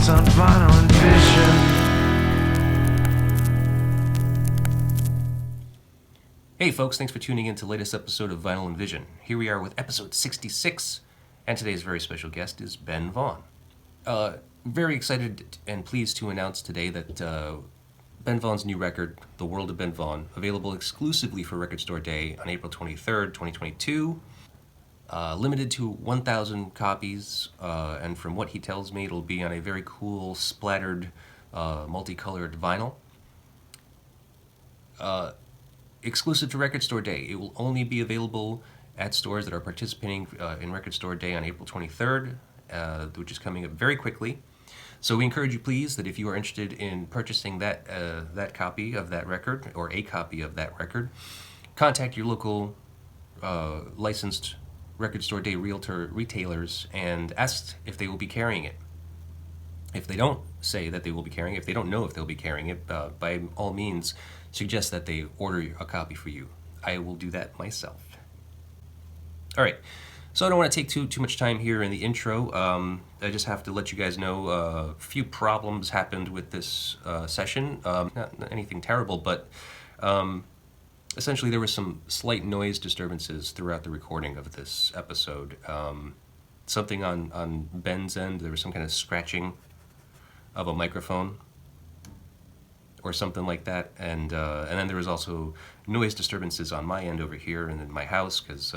It's on vinyl and vision. Hey folks, thanks for tuning in to the latest episode of Vinyl and Vision. Here we are with episode 66, and today's very special guest is Ben Vaughn. Very excited and pleased to announce today that Ben Vaughn's new record, The World of Ben Vaughn, available exclusively for Record Store Day on April 23rd, 2022. Limited to 1,000 copies, and from what he tells me, it'll be on a very cool, splattered, multicolored vinyl. Exclusive to Record Store Day. It will only be available at stores that are participating in Record Store Day on April 23rd, which is coming up very quickly. So we encourage you, please, that if you are interested in purchasing that copy of that record, or a copy of that record, contact your local licensed Record Store Day retailers and ask if they will be carrying it. If they don't say that they will be carrying it, if they don't know if they'll be carrying it, by all means, suggest that they order a copy for you. I will do that myself. All right. So I don't want to take too much time here in the intro. I just have to let you guys know a few problems happened with this session. Not anything terrible, but essentially there were some slight noise disturbances throughout the recording of this episode. Something on Ben's end, there was some kind of scratching of a microphone or something like that, and then there was also noise disturbances on my end over here and in my house, because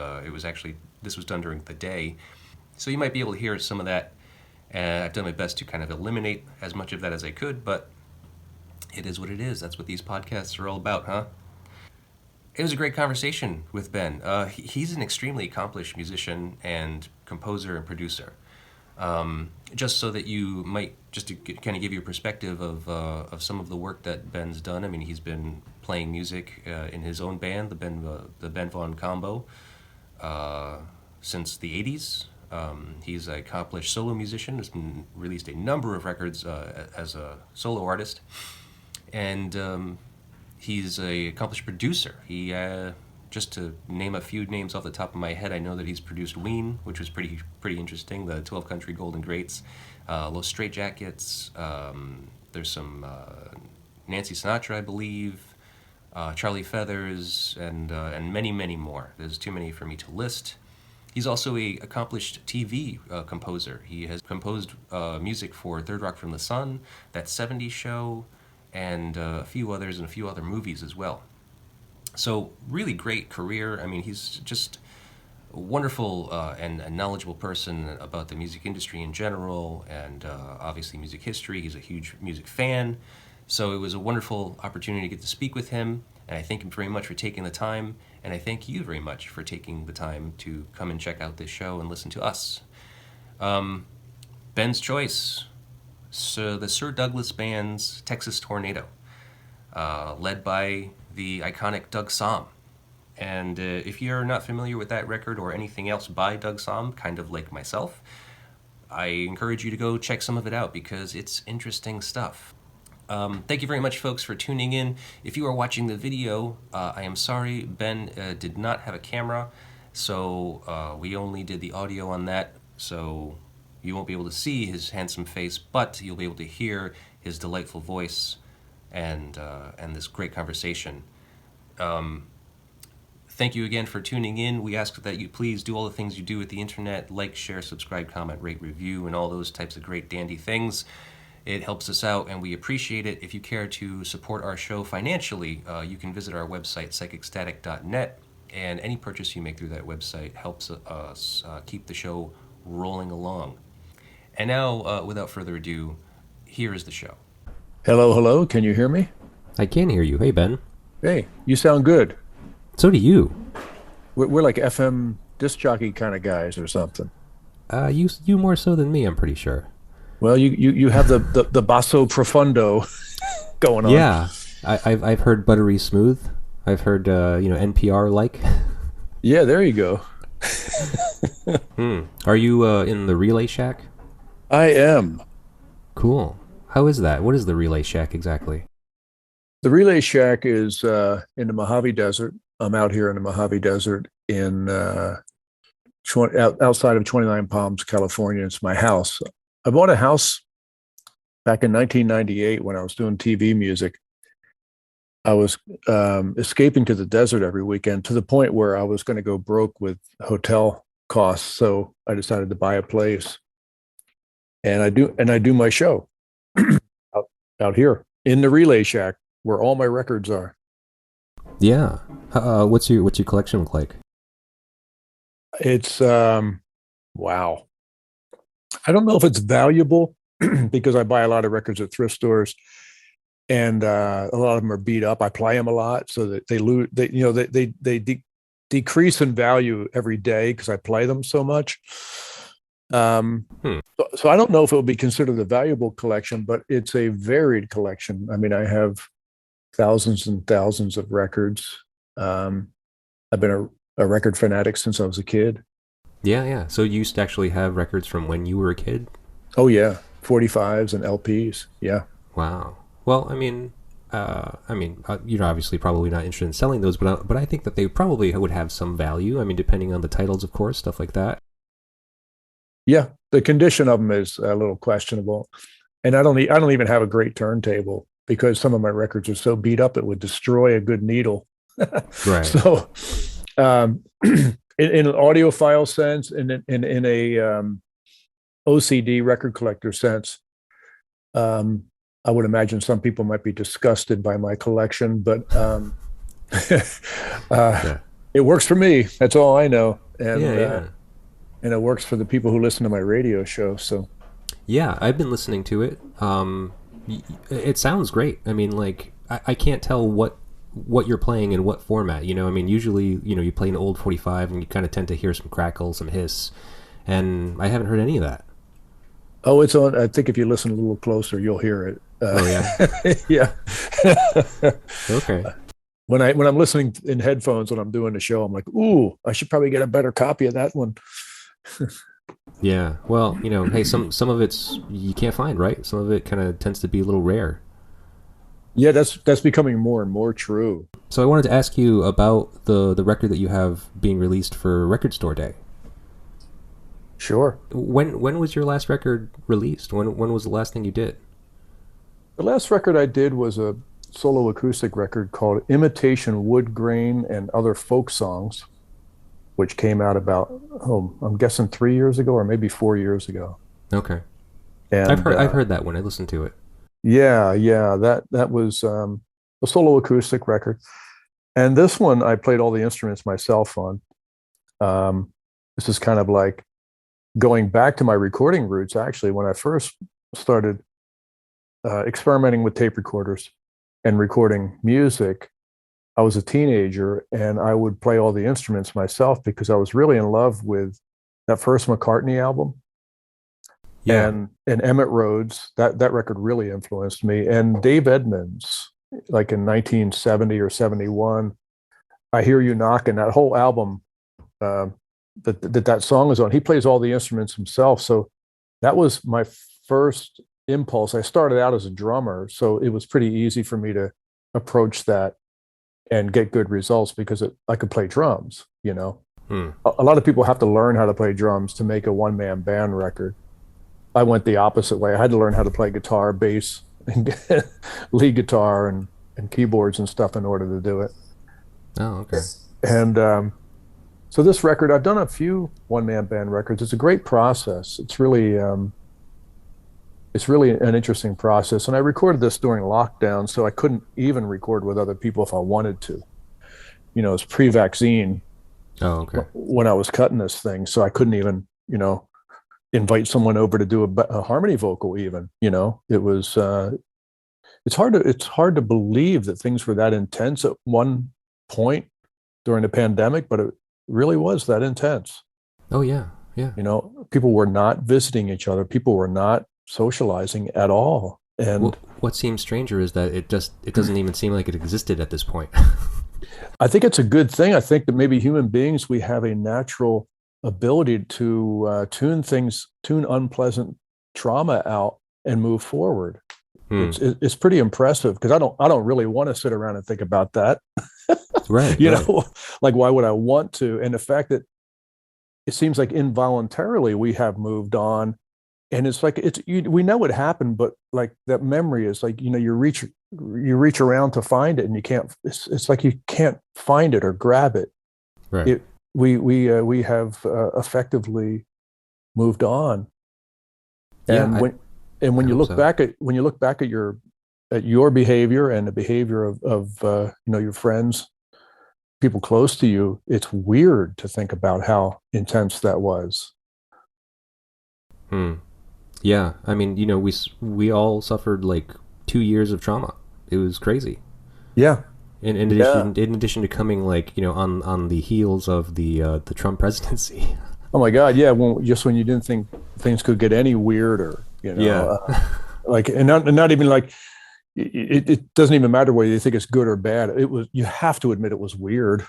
this was done during the day, so you might be able to hear some of that. And I've done my best to kind of eliminate as much of that as I could, but it is what it is. That's what these podcasts are all about, huh? It was a great conversation with Ben. He's an extremely accomplished musician and composer and producer. Just so that you might, just to kind of give you a perspective of some of the work that Ben's done. I mean, he's been playing music in his own band, the Ben Vaughn Combo, since the 80s. He's an accomplished solo musician, has been released a number of records as a solo artist, and he's an accomplished producer. He, just to name a few names off the top of my head, I know that he's produced Ween, which was pretty interesting, the 12 Country Golden Greats, Los Straitjackets, there's some Nancy Sinatra, I believe, Charlie Feathers, and many, many more. There's too many for me to list. He's also an accomplished TV composer. He has composed music for Third Rock from the Sun, That 70s Show, and a few others, and a few other movies as well. So really great career. I mean, he's just a wonderful and a knowledgeable person about the music industry in general, and obviously music history. He's a huge music fan. So it was a wonderful opportunity to get to speak with him, and I thank him very much for taking the time, and I thank you very much for taking the time to come and check out this show and listen to us. Ben's choice, so the Sir Douglas Band's Texas Tornado, led by the iconic Doug Sahm. And if you're not familiar with that record or anything else by Doug Sahm, kind of like myself, I encourage you to go check some of it out because it's interesting stuff. Thank you very much, folks, for tuning in. If you are watching the video, I am sorry, Ben did not have a camera, so we only did the audio on that, so you won't be able to see his handsome face, but you'll be able to hear his delightful voice and this great conversation. Thank you again for tuning in. We ask that you please do all the things you do with the internet: like, share, subscribe, comment, rate, review, and all those types of great dandy things. It helps us out, and we appreciate it. If you care to support our show financially, you can visit our website, psychicstatic.net, and any purchase you make through that website helps us keep the show rolling along. And now, without further ado, here is the show. Hello. Can you hear me? I can hear you. Hey, Ben. Hey, you sound good. So do you. We're like FM disc jockey kind of guys or something. You more so than me, I'm pretty sure. Well, you have the basso profundo going on. Yeah, I've heard buttery smooth. I've heard NPR like. Yeah, there you go. Are you in the Relay Shack? I am. Cool. How is that? What is the Relay Shack exactly? The Relay Shack is in the Mojave Desert. I'm out here in the Mojave Desert in outside of 29 Palms, California. It's my house. I bought a house back in 1998 when I was doing TV music. I was escaping to the desert every weekend to the point where I was going to go broke with hotel costs. So I decided to buy a place, and I do my show out here in the Relay Shack where all my records are. Yeah. What's your collection look like? It's wow. I don't know if it's valuable because I buy a lot of records at thrift stores, and a lot of them are beat up. I play them a lot, so that they lose. They decrease in value every day because I play them so much. So I don't know if it would be considered a valuable collection, but it's a varied collection. I mean, I have thousands and thousands of records. I've been a record fanatic since I was a kid. Yeah. So you used to actually have records from when you were a kid? Oh yeah, 45s and LPs. Yeah. Wow. Well, you're obviously probably not interested in selling those, but I think that they probably would have some value. I mean, depending on the titles, of course, stuff like that. Yeah, the condition of them is a little questionable, and I don't even have a great turntable because some of my records are so beat up it would destroy a good needle. Right. So, in an audiophile sense, in a OCD record collector sense, I would imagine some people might be disgusted by my collection, but Yeah. it works for me. That's all I know, and Yeah. and it works for the people who listen to my radio show. So Yeah, I've been listening to it. It sounds great. I mean, like, I can't tell what you're playing in what format. I mean, usually, you play an old 45 and you kind of tend to hear some crackle, some hiss, and I haven't heard any of that. oh, it's on. I think if you listen a little closer, you'll hear it. Oh yeah. Yeah. Okay. When I'm listening in headphones when I'm doing the show, I'm like, ooh, I should probably get a better copy of that one. Yeah. Well, hey, some of it's you can't find, right? Some of it kind of tends to be a little rare. Yeah, that's becoming more and more true. So I wanted to ask you about the record that you have being released for Record Store Day. Sure. When was your last record released? When was the last thing you did? The last record I did was a solo acoustic record called Imitation Wood Grain and Other Folk Songs, which came out about, I'm guessing 3 years ago or maybe 4 years ago. Okay. And I've heard that one. I listened to it. Yeah, that was a solo acoustic record. And this one I played all the instruments myself on. This is kind of like going back to my recording roots, actually. When I first started experimenting with tape recorders and recording music, I was a teenager and I would play all the instruments myself because I was really in love with that first McCartney album. Yeah. And Emmett Rhodes, that record really influenced me. And Dave Edmunds, like in 1970 or 71, I Hear You Knockin', that whole album that song is on. He plays all the instruments himself. So that was my first impulse. I started out as a drummer, so it was pretty easy for me to approach that and get good results because I could play drums. A lot of people have to learn how to play drums to make a one-man band record. I went the opposite way. I had to learn how to play guitar, bass, and lead guitar and keyboards and stuff in order to do it. Oh, okay. And so this record, I've done a few one-man band records. It's a great process. It's really an interesting process. And I recorded this during lockdown, so I couldn't even record with other people if I wanted to. It's pre-vaccine. Oh, okay. When I was cutting this thing, so I couldn't even, invite someone over to do a harmony vocal even. It was it's hard to believe that things were that intense at one point during the pandemic, but it really was that intense. Oh yeah. People were not visiting each other, people were not socializing at all. And what seems stranger is that it doesn't even seem like it existed at this point. I think it's a good thing. I think that maybe human beings, we have a natural ability to tune unpleasant trauma out and move forward. It's pretty impressive because I don't really want to sit around and think about that. Right. Like why would I want to? And the fact that it seems like involuntarily we have moved on and it's like we know it happened, but like that memory is like, you reach around to find it, and you can't. It's like you can't find it or grab it. Right. We have effectively moved on. Yeah. And when I you hope look so. back at your behavior and the behavior of your friends, people close to you, it's weird to think about how intense that was. Hmm. Yeah. I mean, we all suffered like 2 years of trauma. It was crazy. Yeah, In yeah. addition to coming like on the heels of the Trump presidency. Oh my God, yeah. Just when you didn't think things could get any weirder, Yeah. like, and not even like it doesn't even matter whether you think it's good or bad. It was, you have to admit, it was weird.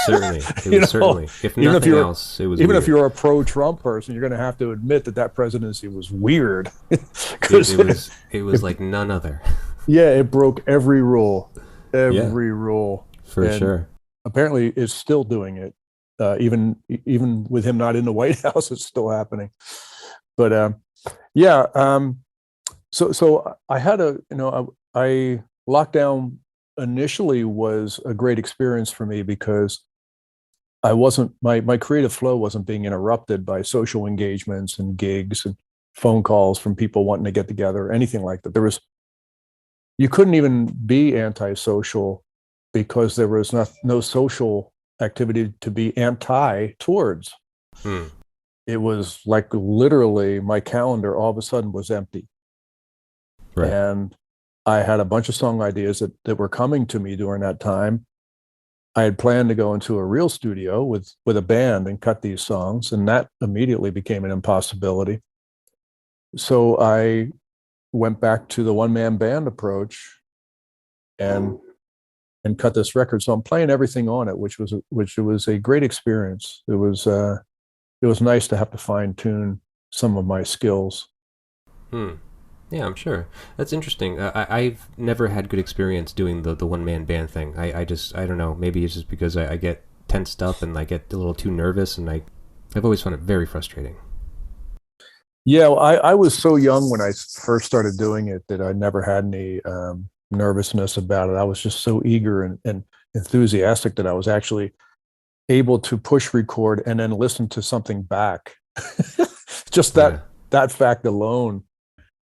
Certainly, it you was know, certainly. If even if nothing you're else, it was even if weird. you're a pro-Trump person, you're going to have to admit that presidency was weird. It, Because it was it was like none other. yeah, it broke every rule, Yeah, every rule, for and sure. apparently is still doing it. Even with him not in the White House, it's still happening. But yeah, so I had I lockdown initially was a great experience for me because I wasn't my creative flow wasn't being interrupted by social engagements and gigs and phone calls from people wanting to get together or anything like that. You couldn't even be antisocial because there was no social activity to be anti towards. Hmm. It was like literally my calendar all of a sudden was empty. Right. And I had a bunch of song ideas that were coming to me during that time. I had planned to go into a real studio with a band and cut these songs, and that immediately became an impossibility. So I went back to the one man band approach and cut this record. So I'm playing everything on it, which was a great experience. It was nice to have to fine tune some of my skills. Hmm. Yeah, I'm sure. That's interesting. I've never had good experience doing the one man band thing. I don't know. Maybe it's just because I get tensed up and I get a little too nervous, and I've always found it very frustrating. Yeah, well, I was so young when I first started doing it that I never had any nervousness about it. I was just so eager and enthusiastic that I was actually able to push record and then listen to something back. Just Yeah. that fact alone,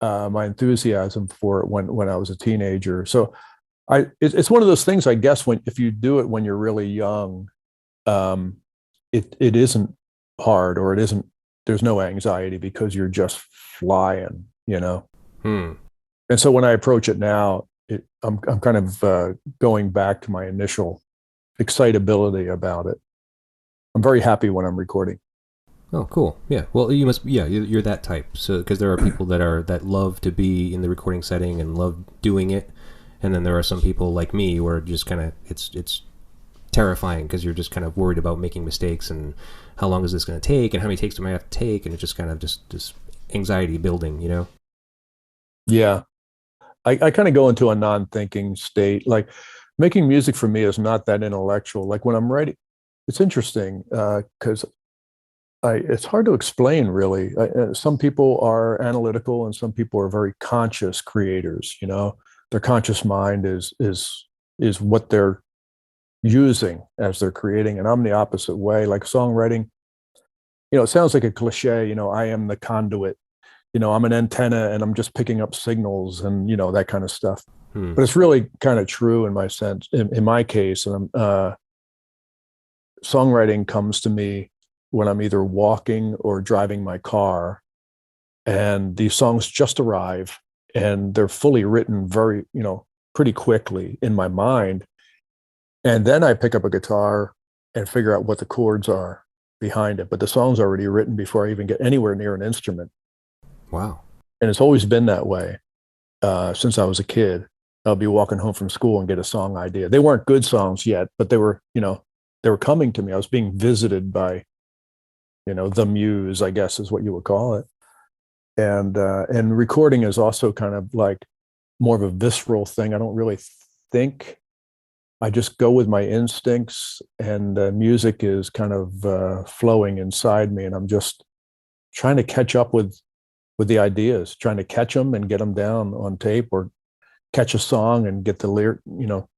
my enthusiasm for it when I was a teenager. So it's one of those things, I guess, when if you do it when you're really young, um, it isn't hard, or it isn't. There's no anxiety because you're just flying. Hmm. And so when I approach it now, I'm kind of going back to my initial excitability about it. I'm very happy when I'm recording. Oh, cool. Yeah. Well, you must. Yeah, you're that type. So, because there are people that love to be in the recording setting and love doing it, and then there are some people like me where just kind of it's terrifying because you're just kind of worried about making mistakes and how long is this going to take and how many takes do I have to take, and it's just kind of just anxiety building. Yeah, I kind of go into a non-thinking state. Like making music for me is not that intellectual. Like when I'm writing, it's interesting because it's hard to explain really. Some people are analytical and some people are very conscious creators. Their conscious mind is what they're using as they're creating, and I'm the opposite way. Like songwriting, it sounds like a cliche. I am the conduit. I'm an antenna and I'm just picking up signals and that kind of stuff. Hmm. But it's really kind of true in my sense, in my case. And songwriting comes to me when I'm either walking or driving my car, and these songs just arrive and they're fully written very, pretty quickly in my mind. And then I pick up a guitar and figure out what the chords are behind it. But the song's already written before I even get anywhere near an instrument. Wow. And it's always been that way since I was a kid. I'll be walking home from school and get a song idea. They weren't good songs yet, but they were coming to me. I was being visited by, the muse, I guess is what you would call it. And recording is also kind of like more of a visceral thing. I don't really think. I just go with my instincts, and music is kind of flowing inside me, and I'm just trying to catch up with with the ideas, trying to catch them and get them down on tape, or catch a song and get the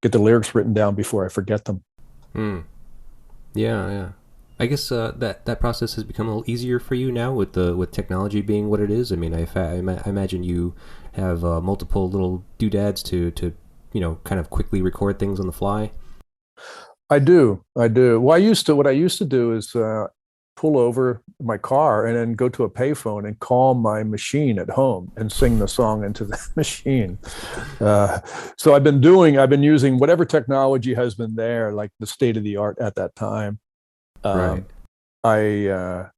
get the lyrics written down before I forget them. Hmm. Yeah, yeah. I guess that process has become a little easier for you now with technology being what it is. I mean, I imagine you have multiple little doodads to kind of quickly record things on the fly. I do. I do. What I used to do is pull over my car and then go to a payphone and call my machine at home and sing the song into the machine. Uh, so I've been using whatever technology has been there, like the state of the art at that time. Right. Um, I,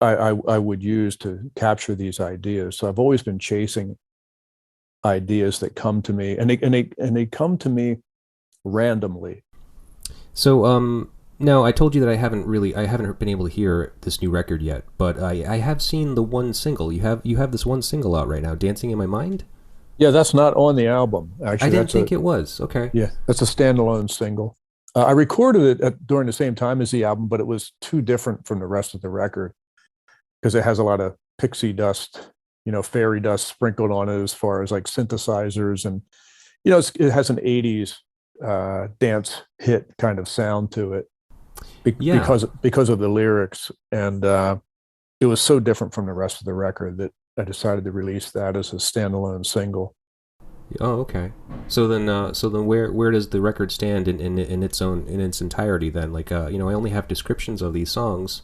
I would use to capture these ideas. So I've always been chasing ideas that come to me, and they come to me randomly. So, no, I told you that I haven't been able to hear this new record yet, but I have seen the one single. You have this one single out right now, "Dancing in My Mind." Yeah, that's not on the album. I Actually, didn't think it was. Okay. yeah, that's a standalone single. I recorded it during the same time as the album, but it was too different from the rest of the record because it has a lot of pixie dust, fairy dust sprinkled on it as far as like synthesizers, and it has an '80s dance hit kind of sound to it Yeah. because of the lyrics, and it was so different from the rest of the record that I decided to release that as a standalone single. Oh, okay. So then, where does the record stand in its entirety? Then, like, I only have descriptions of these songs.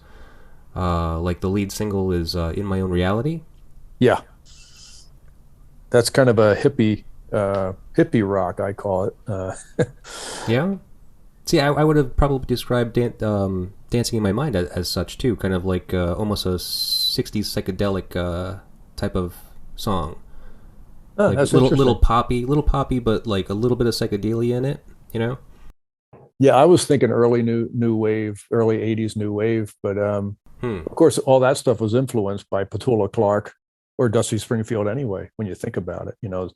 Like the lead single is "In My Own Reality." Yeah, that's kind of a hippie rock, I call it. Yeah. See, I would have probably described "Dancing in My Mind" as such too, kind of like almost a '60s psychedelic type of song, like That's interesting. little poppy, but like a little bit of psychedelia in it. You know? Yeah, I was thinking early new wave, early '80s new wave, but Hmm. of course, all that stuff was influenced by Petula Clark or Dusty Springfield anyway. When you think about it, as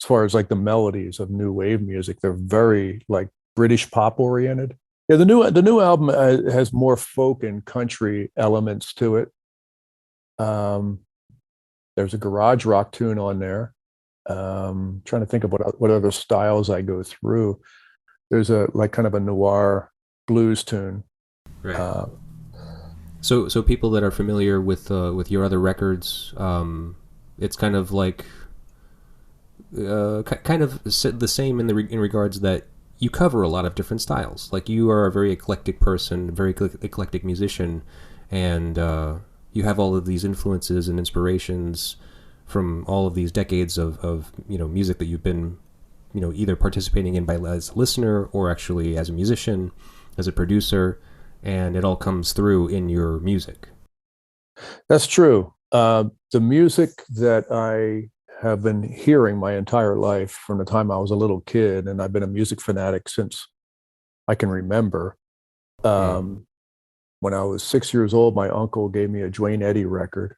far as like the melodies of new wave music, they're very like British pop oriented. Yeah, the new album has more folk and country elements to it. Um, there's a garage rock tune on there. Trying to think of what other styles I go through. There's a like kind of a noir blues tune. Right. Uh, So people that are familiar with your other records, it's kind of like kind of the same in regards that you cover a lot of different styles. Like you are a very eclectic person, very eclectic musician, and you have all of these influences and inspirations from all of these decades of music that you've been either participating in by as a listener or actually as a musician, as a producer, and it all comes through in your music. that's true. The music that I have been hearing my entire life from the time I was a little kid, and I've been a music fanatic since I can remember. Mm. Um, when I was 6 years old, my uncle gave me a Duane Eddy record,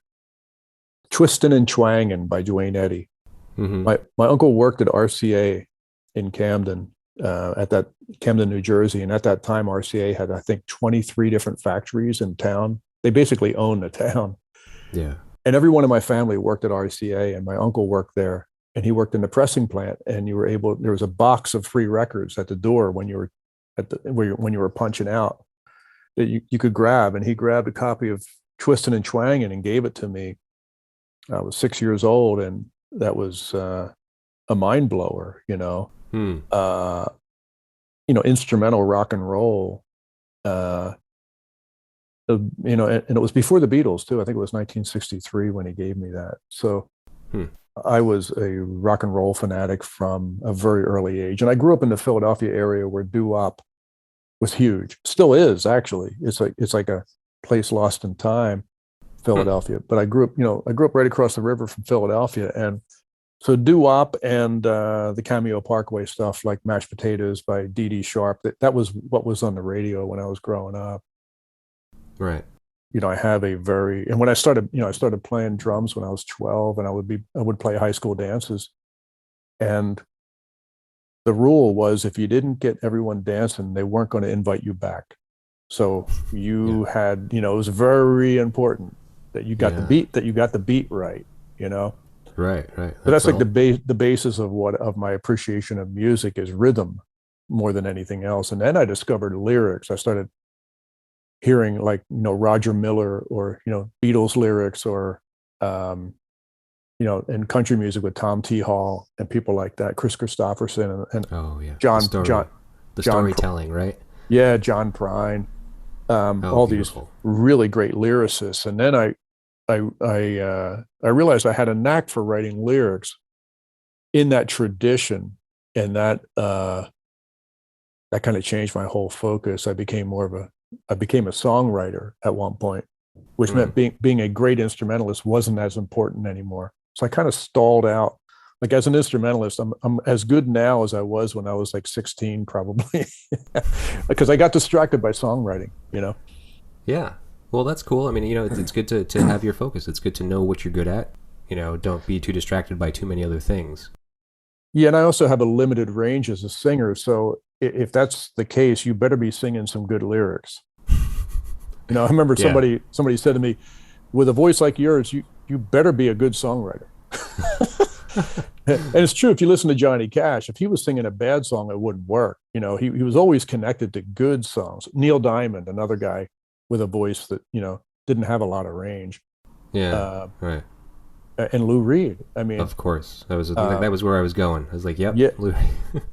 "Twistin' and Twangin' by Duane Eddy. Hmm. My uncle worked at RCA in Camden, at that Camden, New Jersey, and at that time RCA had I think 23 different factories in town. They basically owned the town, Yeah. and everyone in my family worked at RCA, and my uncle worked there, and he worked in the pressing plant, and there was a box of free records at the door when you were when you were punching out that you could grab, and he grabbed a copy of Twistin' and Twangin' and gave it to me. I was 6 years old, and that was a mind blower, Hmm. uh, instrumental rock and roll. Uh, and it was before the Beatles too. I think it was 1963 when he gave me that. So Hmm. I was a rock and roll fanatic from a very early age, and I grew up in the Philadelphia area where doo-wop was huge. Still is actually. It's like a place lost in time, Hmm. Philadelphia. But I grew up right across the river from Philadelphia, and so doo-wop and the Cameo Parkway stuff like Mashed Potatoes by Dee Dee Sharp. That was what was on the radio when I was growing up. Right. I have a very and when I started playing drums when I was 12, and I would play high school dances, and the rule was if you didn't get everyone dancing, they weren't going to invite you back. So Yeah. you had, it was very important that you got Yeah. the beat right, you know. Right. Right. So that's like all. the basis of my appreciation of music is rhythm more than anything else. And then I discovered lyrics. I started hearing like Roger Miller or Beatles lyrics or um, in country music with Tom T. Hall and people like that, Chris Christopherson and Oh yeah. John John The John storytelling, right? yeah, John Prine, Oh, all these beautiful. really great lyricists. And then I realized I had a knack for writing lyrics in that tradition, and that kind of changed my whole focus. I became a songwriter at one point, which Hmm. meant being a great instrumentalist wasn't as important anymore. So I kind of stalled out. Like as an instrumentalist, I'm as good now as I was when I was like 16, probably, because I got distracted by songwriting. Yeah. Well, that's cool. I mean, it's good to have your focus. It's good to know what you're good at. Don't be too distracted by too many other things. Yeah, and I also have a limited range as a singer. So if that's the case, you better be singing some good lyrics. I remember Yeah. somebody said to me, with a voice like yours, you better be a good songwriter. And it's true. If you listen to Johnny Cash, if he was singing a bad song, it wouldn't work. He was always connected to good songs. Neil Diamond, another guy with a voice that didn't have a lot of range, Yeah. uh, Right. and Lou Reed. I mean, Of course. uh, That was where I was going. I was like, yep. yeah,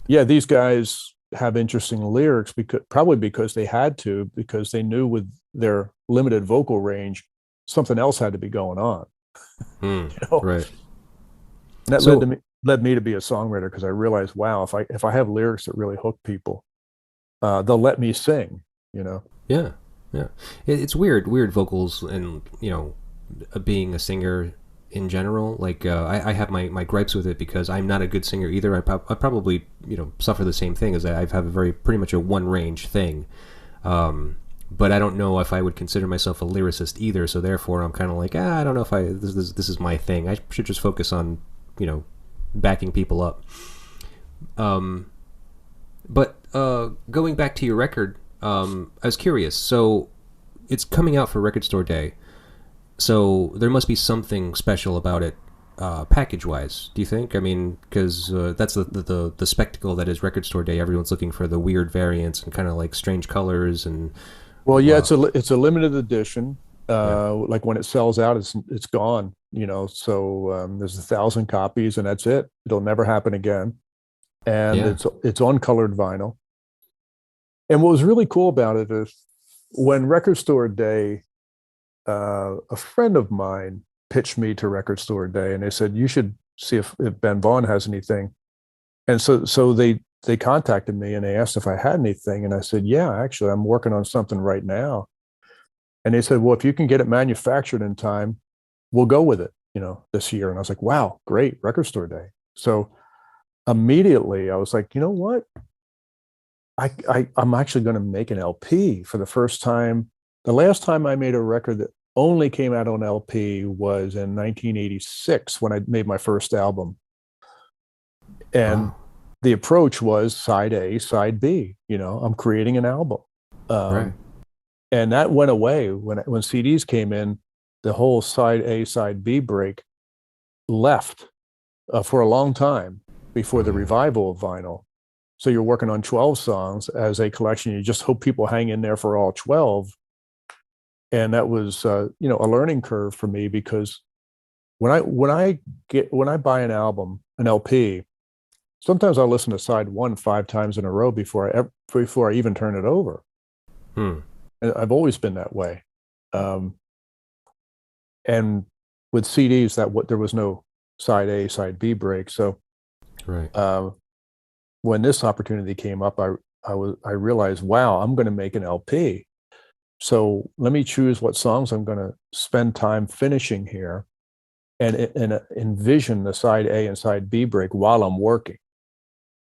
yeah, these guys have interesting lyrics because they had to, because they knew with their limited vocal range, something else had to be going on. Hmm. You know, Right. and that So led me to be a songwriter because I realized, wow, if I have lyrics that really hook people, they'll let me sing. You know, yeah, yeah. It's weird vocals and being a singer in general. Like I have my gripes with it because I'm not a good singer either. I probably suffer the same thing as I have a pretty much a one range thing. But I don't know if I would consider myself a lyricist either. So therefore, I'm kind of like, I don't know if this is my thing. I should just focus on backing people up. Um, but going back to your record, I was curious. So it's coming out for Record Store Day. So there must be something special about it, package-wise. Do you think? I mean, because that's the spectacle that is Record Store Day. Everyone's looking for the weird variants and kind of like strange colors and well, yeah, uh, it's a limited edition. yeah, Like when it sells out, it's gone. So there's 1,000 copies, and that's it. It'll never happen again. And yeah. it's on colored vinyl. And what was really cool about it is when Record Store Day, a friend of mine pitched me to Record Store Day, and they said you should see if Ben Vaughn has anything. And so they contacted me and they asked if I had anything, and I said, yeah, actually, I'm working on something right now. And they said, well, if you can get it manufactured in time, we'll go with it, this year. And I was like, wow, great, Record Store Day. So immediately I was like, you know what? I'm actually going to make an LP for the first time. The last time I made a record that only came out on LP was in 1986 when I made my first album. And Wow. the approach was side A, side B. I'm creating an album. Right. And that went away when CDs came in. The whole side A, side B break left for a long time before the Mm. revival of vinyl. So you're working on 12 songs as a collection. You just hope people hang in there for all 12. And that was, a learning curve for me because when I buy an LP, sometimes I'll listen to side one 5 times in a row before I even turn it over. Hmm. And I've always been that way. Um, and with CDs, there was no side A, side B break. So Right. when this opportunity came up, I realized, wow, I'm going to make an LP. So let me choose what songs I'm going to spend time finishing here, and envision the side A and side B break while I'm working.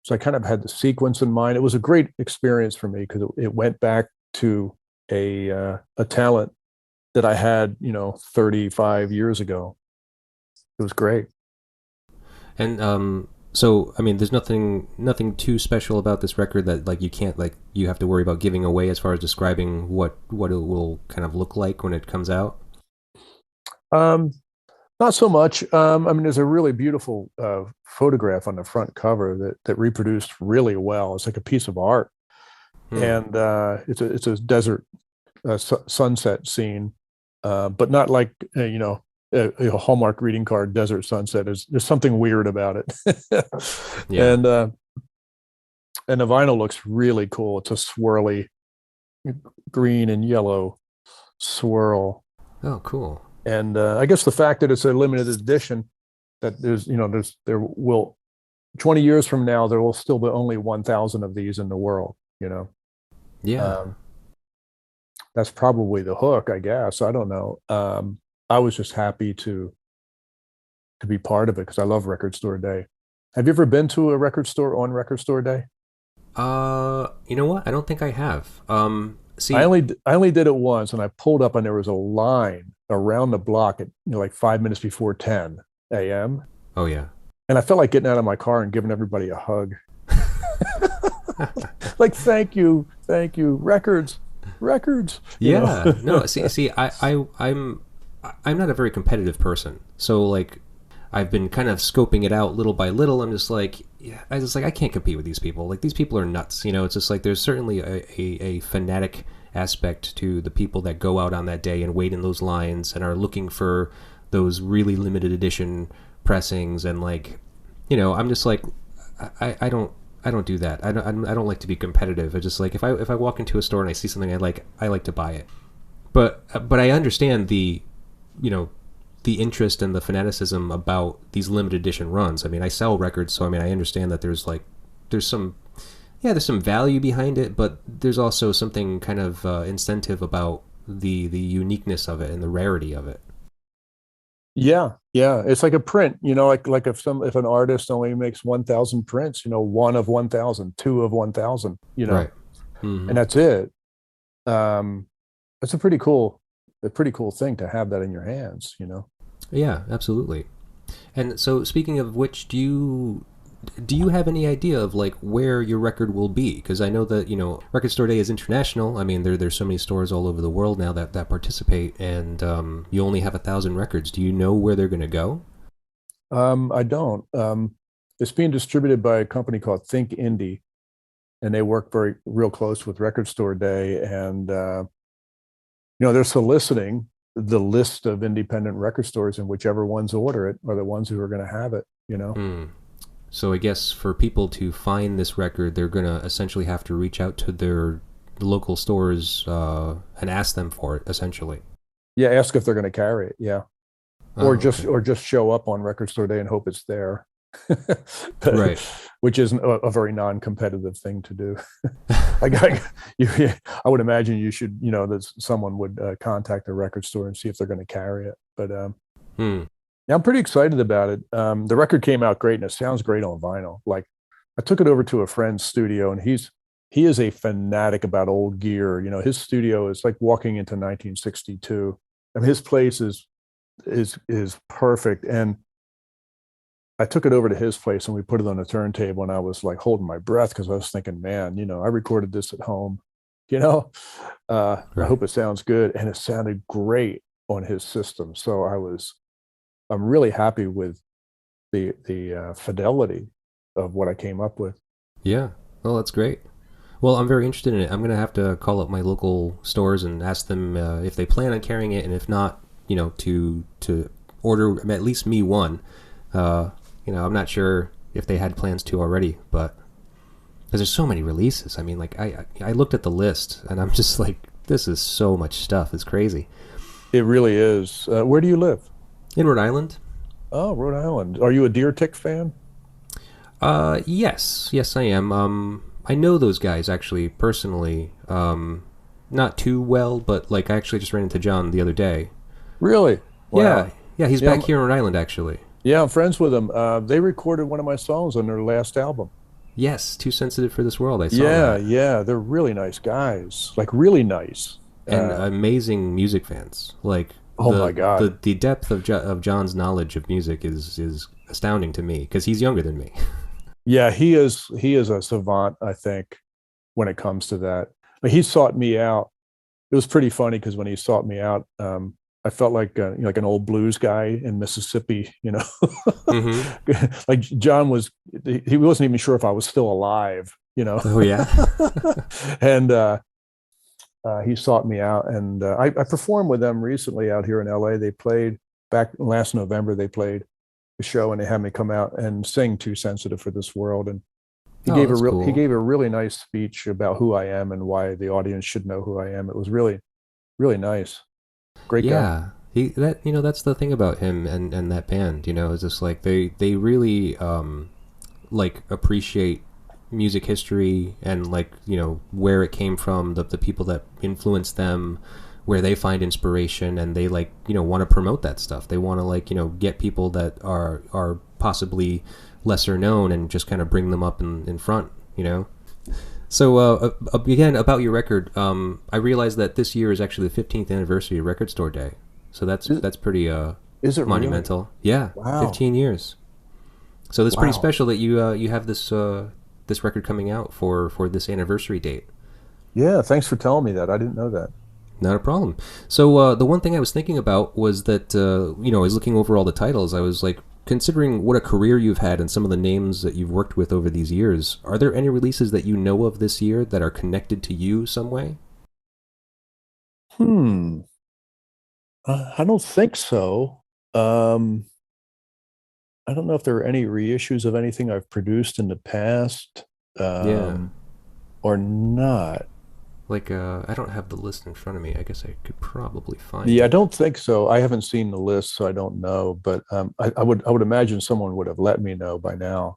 So I kind of had the sequence in mind. It was a great experience for me because it went back to a talent that I had, 35 years ago. It was great. And so I mean, there's nothing too special about this record that like you can't like you have to worry about giving away as far as describing what it will kind of look like when it comes out. Um, Not so much. I mean, there's a really beautiful photograph on the front cover that reproduced really well. It's like a piece of art, Hmm. and it's a desert sunset scene, but not like a Hallmark greeting card desert sunset. There's something weird about it, Yeah. and uh, and the vinyl looks really cool. It's a swirly green and yellow swirl, Oh, cool. and I guess the fact that it's a limited edition, that there will 20 years from now there will still be only 1,000 of these in the world. Yeah. Um, that's probably the hook, I guess. I don't know. I was just happy to be part of it because I love Record Store Day. Have you ever been to a record store on Record Store Day? You know what? I don't think I have. I See, only I only did it once, and I pulled up, and there was a line around the block at like 5 minutes before 10 a.m. oh yeah. And I felt like getting out of my car and giving everybody a hug, like thank you, records, records. Yeah. No, see, I'm not a very competitive person. So like I've been kind of scoping it out little by little. I'm just like, yeah, I can't compete with these people. Like these people are nuts. It's just like there's certainly a fanatic aspect to the people that go out on that day and wait in those lines and are looking for those really limited edition pressings and like, I'm just like, I don't do that. I don't like to be competitive. I just like if I walk into a store and I see something I like to buy it. But I understand you know the interest and the fanaticism about these limited edition runs. I mean, I sell records, so I mean, I understand that there's some there's some value behind it, but there's also something kind of incentive about the uniqueness of it and the rarity of it. Yeah, yeah. It's like a print, like if an artist only makes 1,000 prints, one of 1,000, two of 1,000, Right. Hmm. and that's it. Um, that's a pretty cool thing to have that in your hands. Yeah, absolutely. And so, speaking of which, do you have any idea of like where your record will be? Because I know that Record Store Day is international. I mean, there's so many stores all over the world now that participate, and you only have 1,000 records. Do you know where they're going to go? I don't. It's being distributed by a company called Think Indie, and they work very real close with Record Store Day, and they're soliciting the list of independent record stores, and whichever ones order it are the ones who are going to have it. Hmm. So I guess for people to find this record, they're going to essentially have to reach out to their local stores and ask them for it. Essentially. Yeah, ask if they're going to carry it. Yeah, or Oh, just okay. or just show up on Record Store Day and hope it's there. But, Right. which is a very non-competitive thing to do. I would imagine you should, that someone would contact the record store and see if they're going to carry it. But Hmm. yeah, I'm pretty excited about it. The record came out great, and it sounds great on vinyl. Like, I took it over to a friend's studio, and he is a fanatic about old gear. His studio is like walking into 1962. I mean, his place is perfect. And I took it over to his place and we put it on a turntable, and I was like holding my breath because I was thinking, man, I recorded this at home. You know, I Right. hope it sounds good, and it sounded great on his system. So I'm really happy with the fidelity of what I came up with. Yeah. Well, that's great. Well, I'm very interested in it. I'm gonna have to call up my local stores and ask them if they plan on carrying it, and if not, to order at least me one. I'm not sure if they had plans to already, but because there's so many releases. I mean, like I looked at the list and I'm just like, this is so much stuff. It's crazy. It really is. Where do you live? In Rhode Island. Oh, Rhode Island. Are you a Deer Tick fan? Yes, I am. I know those guys actually personally. Not too well, but like I actually just ran into John the other day. Really? Yeah, Wow. yeah, he's Yeah, back here in Rhode Island actually. yeah, I'm friends with them. They recorded one of my songs on their last album. Yes, Too Sensitive for This World. I saw Yeah, that. yeah, they're really nice guys. Like, really nice. And Uh, amazing music fans. Like oh my the God. the depth of John's knowledge of music is astounding to me because he's younger than me. Yeah, he is a savant, I think, when it comes to that. Like, he sought me out. It was pretty funny because when he sought me out, I felt like an old blues guy in Mississippi, Hmm. like John was, he wasn't even sure if I was still alive, Oh yeah. and he sought me out, and I performed with them recently out here in LA. They played back last November. They played a show, and they had me come out and sing "Too Sensitive for This World." And Oh, that's he cool. gave a really nice speech about who I am and why the audience should know who I am. It was really really nice. Great guy. Yeah, that's the thing about him and that band. Is just like they really like appreciate music history and like where it came from, the people that influenced them, where they find inspiration, and they like want to promote that stuff. They want to like get people that are possibly lesser known and just kind of bring them up in front. So again, about your record, I realized that this year is actually the 15th anniversary of Record Store Day. So Is, that's pretty is it really? monumental. Yeah, Wow. 15 years. So that's pretty Wow. special that you have this record coming out for this anniversary date. Yeah. Thanks for telling me that. I didn't know that. Not a problem. So the one thing I was thinking about was that I was looking over all the titles. I was like considering what a career you've had and some of the names that you've worked with over these years. Are there any releases that you know of this year that are connected to you some way? Hmm. I don't think so. Um, I don't know if there are any reissues of anything I've produced in the past, Yeah. um, or not. Like, I don't have the list in front of me. I guess I could probably find Yeah, I it. don't think so. I haven't seen the list, so I don't know. But I would imagine someone would have let me know by now.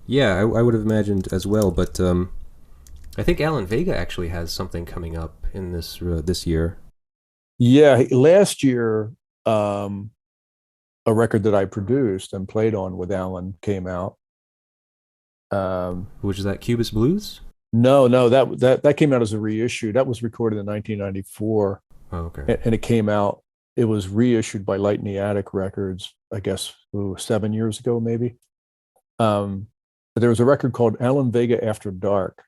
Yeah, I would have imagined as well, but I think Alan Vega actually has something coming up in this year. Yeah, last year, um, a record that I produced and played on with Alan came out. Um, Which is that Cubist Blues? no, no, that came out as a reissue. That was recorded in 1994, Oh, okay. and it came out. It was reissued by Light in the Attic Records, I guess, 7 years ago, maybe. But there was a record called Alan Vega After Dark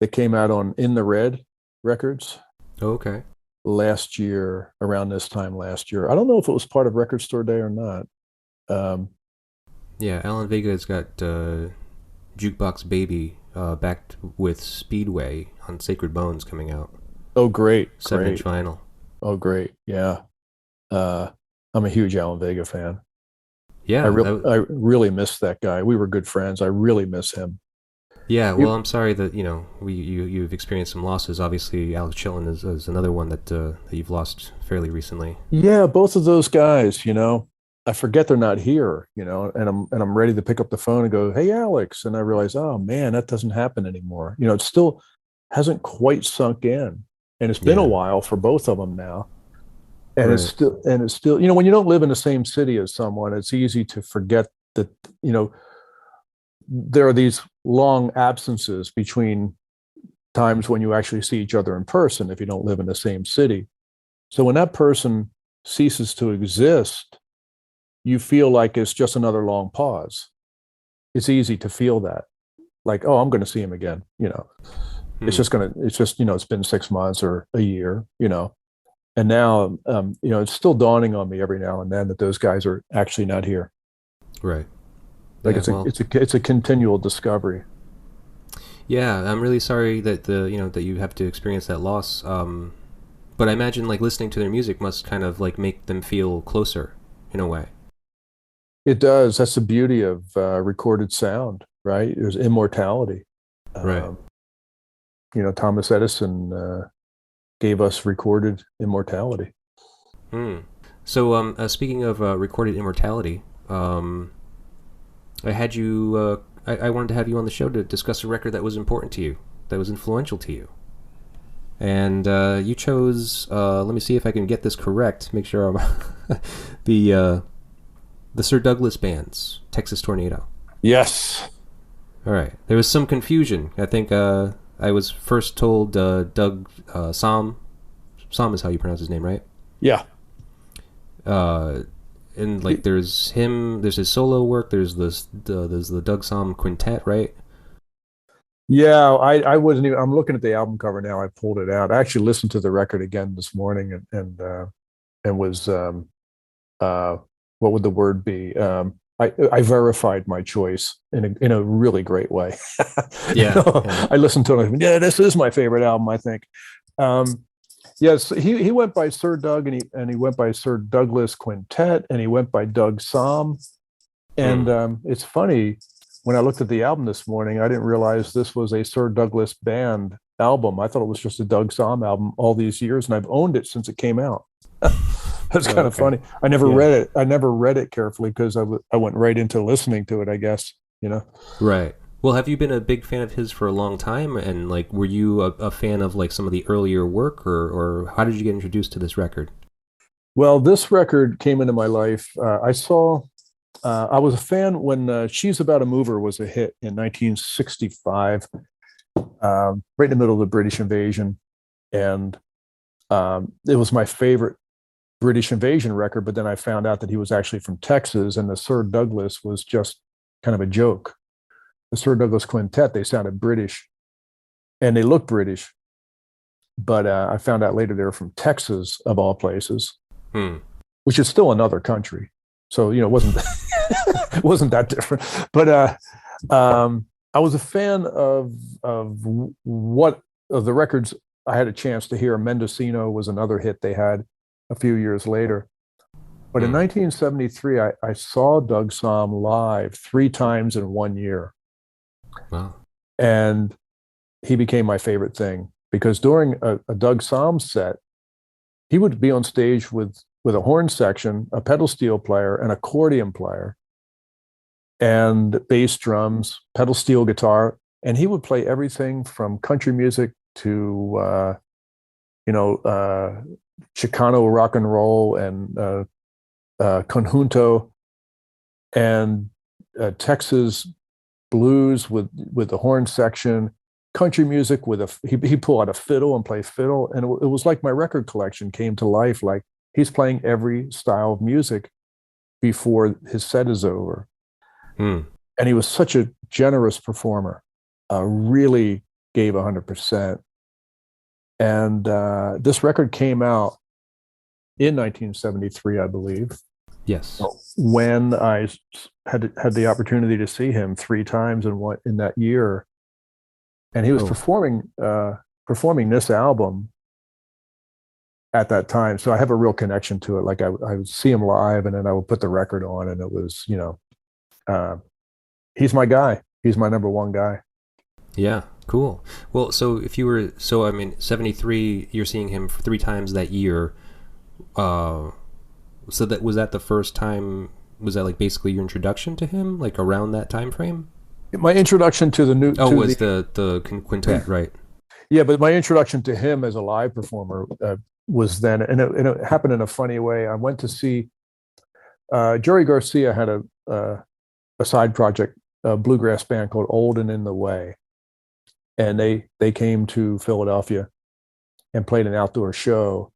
that came out on In the Red Records Oh, okay. last year, around this time last year. I don't know if it was part of Record Store Day or not. Um, Yeah, Alan Vega's got Jukebox Baby backed with Speedway on Sacred Bones coming out. oh, great, 7 inch great. vinyl. Oh, great. Yeah. Uh, I'm a huge Alan Vega fan. Yeah, I really miss that guy. We were good friends. I really miss him. yeah. He- Well, I'm sorry that you've experienced some losses. Obviously, Alex Chilton is another one that you've lost fairly recently. yeah, both of those guys, I forget they're not here, and I'm ready to pick up the phone and go, "Hey, Alex," and I realize, oh man, that doesn't happen anymore. It still hasn't quite sunk in, and it's been a Yeah, while for both of them now. And right. it's still, when you don't live in the same city as someone, it's easy to forget that, you know, there are these long absences between times when you actually see each other in person if you don't live in the same city. So when that person ceases to exist, you feel like it's just another long pause. It's easy to feel that, like, oh, I'm going to see him again. Hmm. It's just, it's been 6 months or a year, and now, it's still dawning on me every now and then that those guys are actually not here. Right. Like Yeah. Well. it's a continual discovery. Yeah. I'm really sorry that that you have to experience that loss. But I imagine like listening to their music must kind of like make them feel closer in a way. It does. That's the beauty of recorded sound, right? There's immortality. Right. Um, Thomas Edison gave us recorded immortality. Hmm. So, speaking of recorded immortality, I had you. I wanted to have you on the show to discuss a record that was important to you, that was influential to you, and you chose. Let me see if I can get this correct. Make sure I'm the uh, the Sir Douglas Band's Texas Tornado. Yes. All right. There was some confusion. I think I was first told Doug Som. Som is how you pronounce his name, right? Yeah. Uh, and like there's him. There's his solo work. There's the Doug Som quintet, right? Yeah. I wasn't even. I'm looking at the album cover now. I pulled it out. I actually listened to the record again this morning, and and was what would the word be? I verified my choice in a really great way. Yeah, yeah. I listened to it. Yeah, this is my favorite album, I think. Yes, he went by Sir Doug, and he went by Sir Douglas Quintet, and he went by Doug Somm. And it's funny, when I looked at the album this morning, I didn't realize this was a Sir Douglas Band album. I thought it was just a Doug Somm album all these years, and I've owned it since it came out. That's kind of funny. I never read it. I never read it carefully because I went right into listening to it, I guess, Right. Well, have you been a big fan of his for a long time? And like, were you a fan of like some of the earlier work, or how did you get introduced to this record? Well, this record came into my life. I was a fan when She's About a Mover was a hit in 1965, right in the middle of the British invasion. And it was my favorite British invasion record, but then I found out that he was actually from Texas, and the Sir Douglas was just kind of a joke. The Sir Douglas Quintet, they sounded British, and they looked British, but I found out later they were from Texas, of all places, which is still another country. So it wasn't it wasn't that different. But I was a fan of the records I had a chance to hear. Mendocino was another hit they had a few years later. But in 1973, I saw Doug Somm live 3 times in 1 year. Wow. And he became my favorite thing, because during a Doug Somm set, he would be on stage with a horn section, a pedal steel player, an accordion player, and bass drums, pedal steel guitar. And he would play everything from country music to, Chicano rock and roll, and conjunto, and Texas blues with the horn section, country music with he pull out a fiddle and play fiddle, and it was like my record collection came to life. Like, he's playing every style of music before his set is over. And he was such a generous performer, really gave 100%. And this record came out in 1973, I believe. Yes. When I had the opportunity to see him 3 times in that year, and he was performing this album at that time. So I have a real connection to it. Like, I would see him live, and then I would put the record on, and it was, he's my guy. He's my number one guy. Yeah, cool. Well, so 73, you're seeing him 3 times that year. So was that the first time? Was that like basically your introduction to him, like around that time frame? My introduction to the new. The quintet, right? Yeah, but my introduction to him as a live performer was then, and it happened in a funny way. I went to see Jerry Garcia had a side project, a bluegrass band called Old and in the Way, and they came to Philadelphia and played an outdoor show,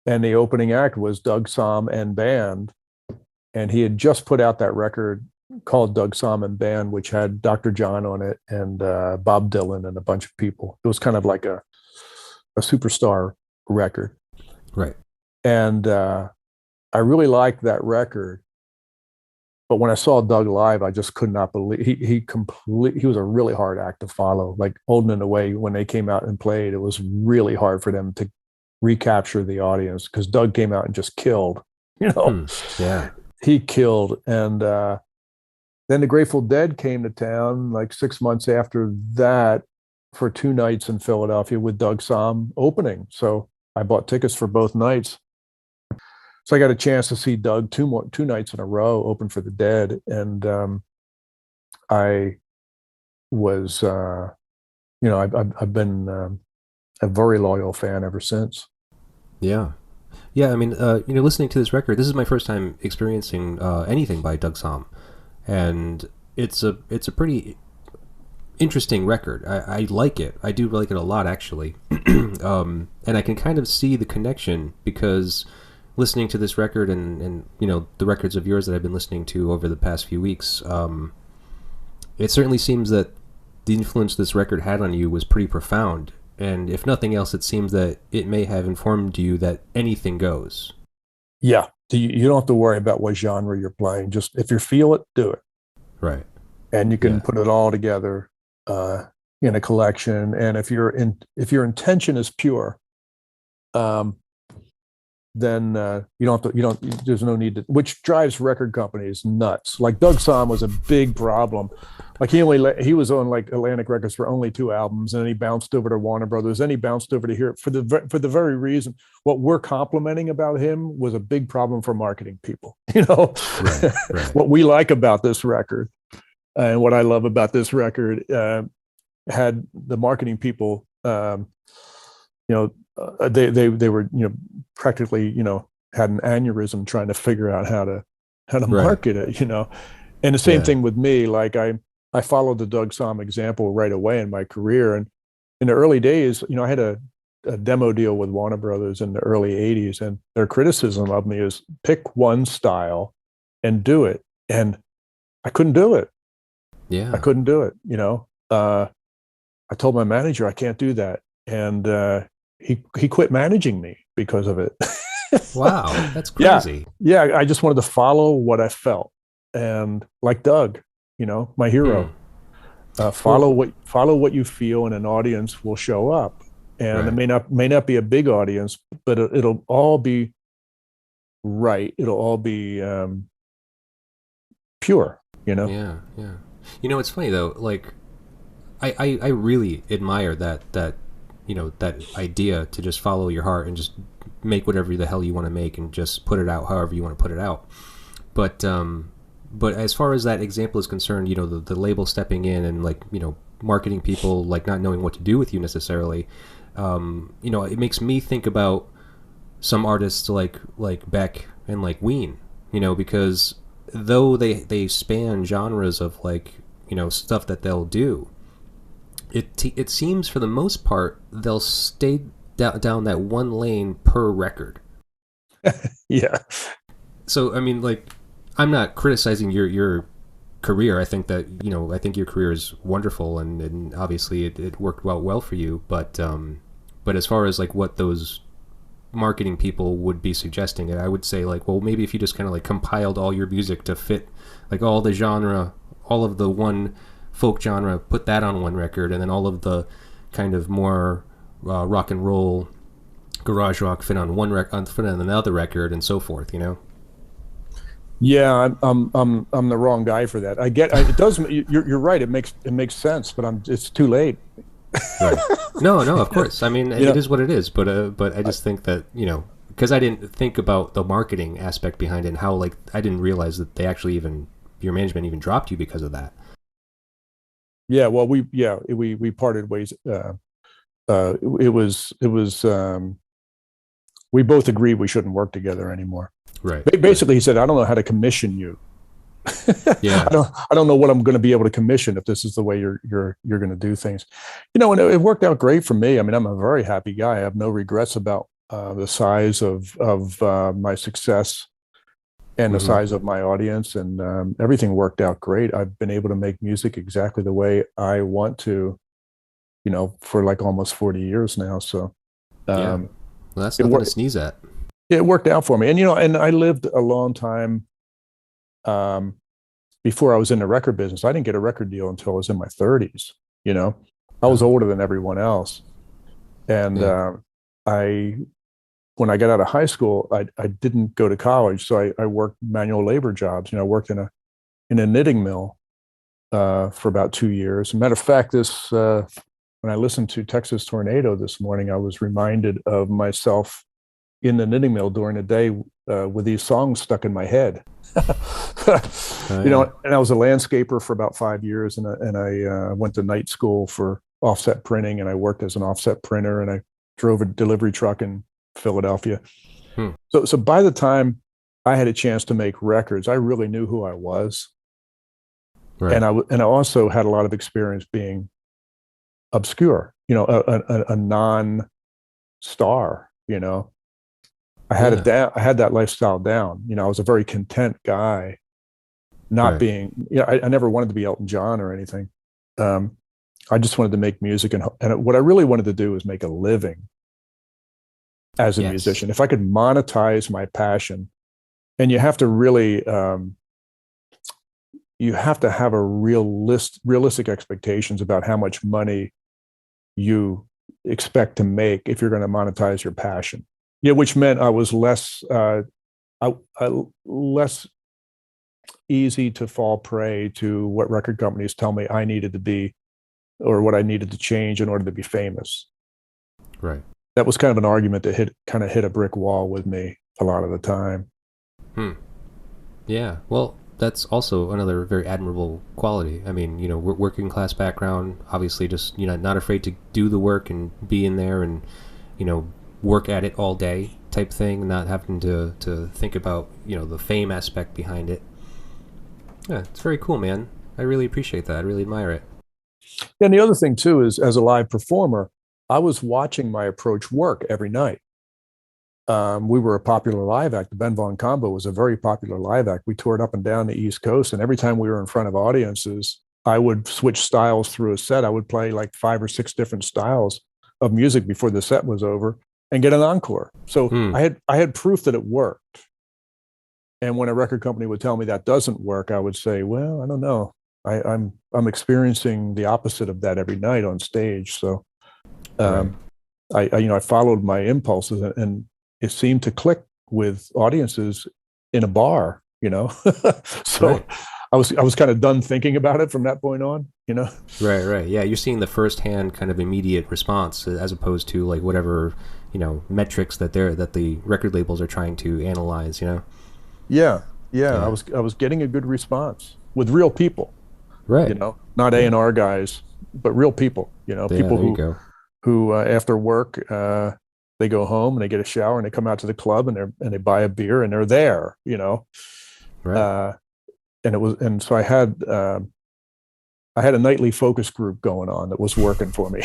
and the opening act was Doug Somm and Band, and he had just put out that record called Doug Somm and Band, which had Dr. John on it, and Bob Dylan and a bunch of people. It was kind of like a superstar record. Right. And I really liked that record. But when I saw Doug live, I just could not believe he was a really hard act to follow. Like, Old and in the Way, when they came out and played, it was really hard for them to recapture the audience, because Doug came out and just killed. Yeah. He killed. And then the Grateful Dead came to town like 6 months after that for 2 nights in Philadelphia with Doug Somm opening. So I bought tickets for both nights. So I got a chance to see Doug 2 nights in a row open for the Dead. And I was, I've been a very loyal fan ever since. Yeah. Yeah, I mean, listening to this record, this is my first time experiencing anything by Doug Somm. And it's a pretty interesting record. I like it. I do like it a lot, actually. And I can kind of see the connection, because listening to this record and the records of yours that I've been listening to over the past few weeks, it certainly seems that the influence this record had on you was pretty profound. And if nothing else, it seems that it may have informed you that anything goes. Yeah. You don't have to worry about what genre you're playing. Just if you feel it, do it. Right. And you can Yeah. put it all together in a collection. And if your intention is pure, um, then you don't have to, there's no need to, which drives record companies nuts. Like Doug Somm was a big problem. Like he was on like Atlantic Records for only 2 albums, and then he bounced over to Warner Brothers. Then he bounced over to here for the very reason what we're complimenting about him was a big problem for marketing people. Right. Right. What we like about this record and what I love about this record had the marketing people. They were practically had an aneurysm trying to figure out how to Right. market it. And the same Yeah. thing with me. Like I followed the Doug Somm example right away in my career. And in the early days, I had a demo deal with Warner Brothers in the early 80s, and their criticism of me is pick one style and do it. And I couldn't do it. Yeah. I couldn't do it. I told my manager I can't do that. And he quit managing me because of it. Wow, that's Yeah. crazy. Yeah, I just wanted to follow what I felt. And like Doug, my hero. Follow what you feel, and an audience will show up. And Right. it may not be a big audience, but it'll all be right. It'll all be pure. Yeah. Yeah. It's funny though. Like, I really admire that that idea to just follow your heart and just make whatever the hell you want to make and just put it out however you want to put it out. But as far as that example is concerned, the label stepping in and like marketing people like not knowing what to do with you necessarily, it makes me think about some artists like Beck and like Ween, because though they span genres of like stuff that they'll do, it seems for the most part they'll stay down that one lane per record. Yeah. So I mean, like, I'm not criticizing your career. I think that I think your career is wonderful, and obviously it worked well for you. But as far as like what those marketing people would be suggesting, I would say like, well, maybe if you just kind of like compiled all your music to fit like all the genre, all of the one folk genre, put that on one record, and then all of the kind of more rock and roll, garage rock fit on fit on another record, and so forth. Yeah, I'm the wrong guy for that. I get it does. You're right. It makes sense, but it's too late. Right. No, of course. I mean, it is what it is. But I just think that because I didn't think about the marketing aspect behind it and how like I didn't realize that they actually your management even dropped you because of that. Yeah. Well, we parted ways. It was we both agreed we shouldn't work together anymore. Right. Basically, he said, "I don't know how to commission you." Yeah. I don't know what I'm going to be able to commission if this is the way you're going to do things. And it worked out great for me. I mean, I'm a very happy guy. I have no regrets about the size of my success and the size of my audience, and everything worked out great. I've been able to make music exactly the way I want to, for like almost 40 years now. So, well, that's nothing to sneeze at. It worked out for me. And I lived a long time before I was in the record business. I didn't get a record deal until I was in my 30s. I was older than everyone else. And when I got out of high school, I didn't go to college. So I worked manual labor jobs. I worked in a knitting mill for about 2 years. As a matter of fact, when I listened to Texas Tornado this morning, I was reminded of myself in the knitting mill during the day with these songs stuck in my head. And I was a landscaper for about 5 years, and I went to night school for offset printing, and I worked as an offset printer, and I drove a delivery truck in Philadelphia. So by the time I had a chance to make records, I really knew who I was. Right. And I also had a lot of experience being obscure, a non-star, I had I had that lifestyle down. I was a very content guy, not being. I never wanted to be Elton John or anything. I just wanted to make music, and what I really wanted to do was make a living. as a Yes. musician. If I could monetize my passion, and you have to really, you have to have a realistic expectations about how much money you expect to make if you're going to monetize your passion. Yeah, which meant I was less less easy to fall prey to what record companies tell me I needed to be or what I needed to change in order to be famous. Right. That was kind of an argument that hit a brick wall with me a lot of the time. Yeah. Well, that's also another very admirable quality. I mean, working class background, obviously just, not afraid to do the work and be in there and, work at it all day type thing, not having to think about, the fame aspect behind it. Yeah, it's very cool, man. I really appreciate that. I really admire it. And the other thing too is, as a live performer, I was watching my approach work every night. We were a popular live act. The Ben Vaughn Combo was a very popular live act. We toured up and down the East Coast, and every time we were in front of audiences, I would switch styles through a set. I would play like 5 or 6 different styles of music before the set was over and get an encore. So I had proof that it worked. And when a record company would tell me that doesn't work, I would say, well, I don't know. I'm experiencing the opposite of that every night on stage. So I followed my impulses, and it seemed to click with audiences in a bar, So Right. I was kind of done thinking about it from that point on, Right. Yeah, you're seeing the firsthand kind of immediate response as opposed to like whatever, metrics that the record labels are trying to analyze, Yeah. I was getting a good response with real people, Right. not A&R guys, but real people, Yeah, people there you go. who after work, they go home and they get a shower and they come out to the club and they buy a beer and they're there, Right. And so I had a nightly focus group going on that was working for me,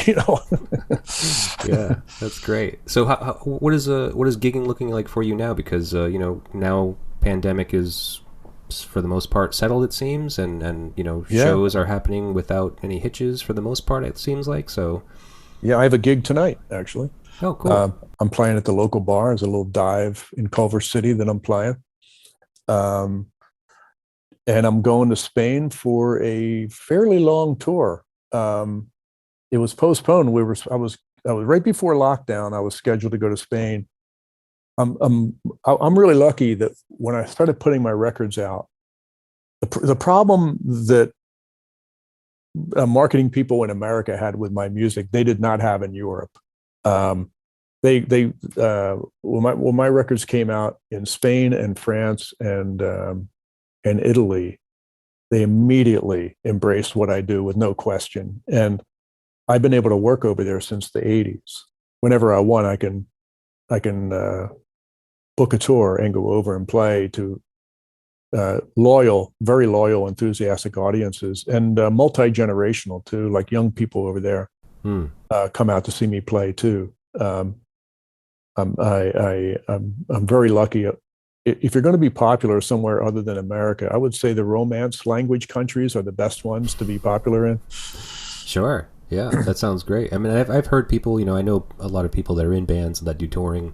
Yeah, that's great. So what is gigging looking like for you now? Because now pandemic is for the most part settled, it seems, and shows are happening without any hitches for the most part, it seems like. So Yeah, I have a gig tonight, actually. oh, cool. I'm playing at the local bar. There's a little dive in Culver City that I'm playing. And I'm going to Spain for a fairly long tour. It was postponed. I was right before lockdown. I was scheduled to go to Spain. I'm really lucky that when I started putting my records out, the problem that marketing people in America had with my music, they did not have in Europe. When my records came out in Spain and France and Italy, they immediately embraced what I do with no question. And I've been able to work over there since the 80s. Whenever I want, I can book a tour and go over and play to very loyal, enthusiastic audiences, and multi-generational too, like young people over there come out to see me play too. I'm very lucky. If you're going to be popular somewhere other than America, I would say the Romance language countries are the best ones to be popular in. Sure. Yeah, that sounds great. I mean, I've heard people, I know a lot of people that are in bands that do touring,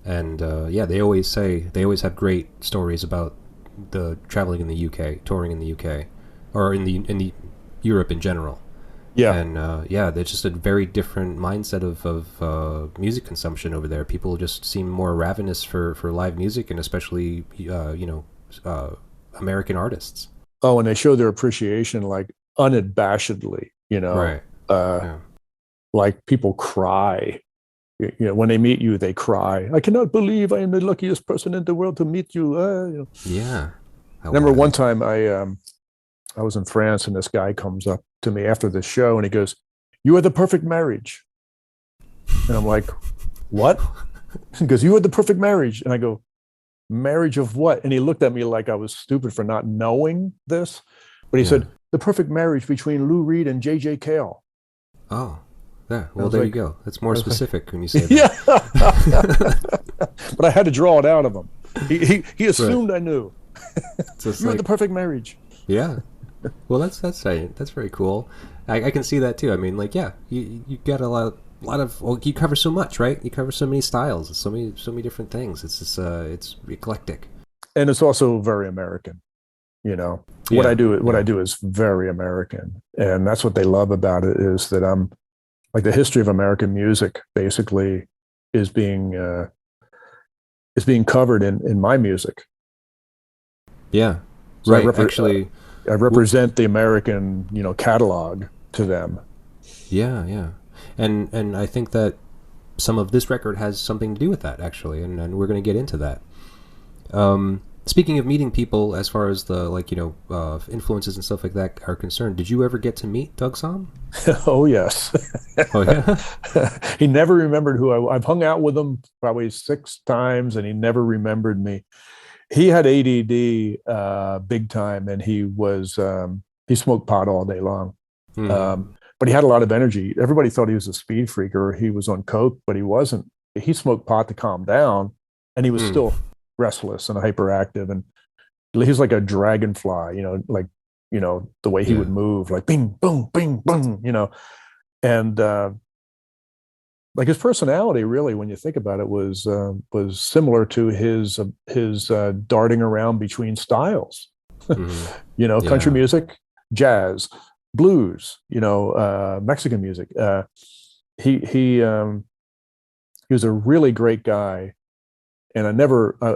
and they always have great stories about the traveling in the UK, touring in the UK, or in the Europe in general. Yeah. And there's just a very different mindset of music consumption over there. People just seem more ravenous for live music, and especially American artists. Oh, and they show their appreciation like unabashedly. Right. Like people cry. When they meet you, they cry. I cannot believe I am the luckiest person in the world to meet you. Yeah. I remember one time I was in France and this guy comes up to me after the show and he goes, "You are the perfect marriage." And I'm like, "What?" He goes, "You are the perfect marriage." And I go, "Marriage of what?" And he looked at me like I was stupid for not knowing this. But he said, "The perfect marriage between Lou Reed and J.J. Cale." Oh, yeah. Well, there you go. That's more specific when you say that. Yeah. But I had to draw it out of him. He assumed I knew. You were the perfect marriage. Yeah. Well, that's very cool. I can see that too. I mean, like, yeah, you get a lot well, you cover so much, right? You cover so many styles, so many different things. It's just it's eclectic. And it's also very American. You know, what I do is very American, and that's what they love about it, is that I'm like, the history of American music basically is being covered in my music. Yeah, So right. Actually, I represent the American, catalog to them. yeah, and I think that some of this record has something to do with that, actually, and we're going to get into that. Speaking of meeting people, as far as the influences and stuff like that are concerned, did you ever get to meet Doug Somm? Oh yes. Oh yeah. He never remembered who I've hung out with him probably 6 times, and he never remembered me. He had ADD big time, and he smoked pot all day long. But he had a lot of energy. Everybody thought he was a speed freak or he was on coke, but he wasn't. He smoked pot to calm down, and he was still restless and hyperactive, and he's like a dragonfly, the way he would move, like bing boom bing boom, and like his personality, really, when you think about it, was similar to his darting around between styles. Country music, jazz, blues, Mexican music. He was a really great guy. And I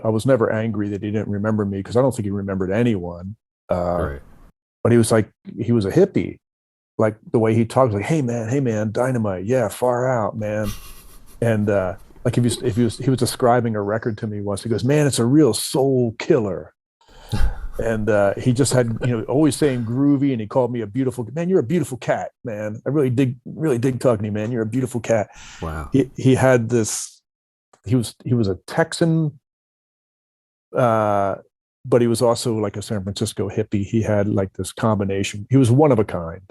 was never angry that he didn't remember me, because I don't think he remembered anyone. Right. But he was a hippie, like the way he talks, like, hey man, dynamite, yeah, far out, man. And like he was describing a record to me once. He goes, man, it's a real soul killer. And he just had, always saying groovy, and he called me a beautiful man. You're a beautiful cat, man. I really dig talking to you, man. You're a beautiful cat. Wow. He had this. He was a Texan, but he was also like a San Francisco hippie. He had like this combination. He was one of a kind.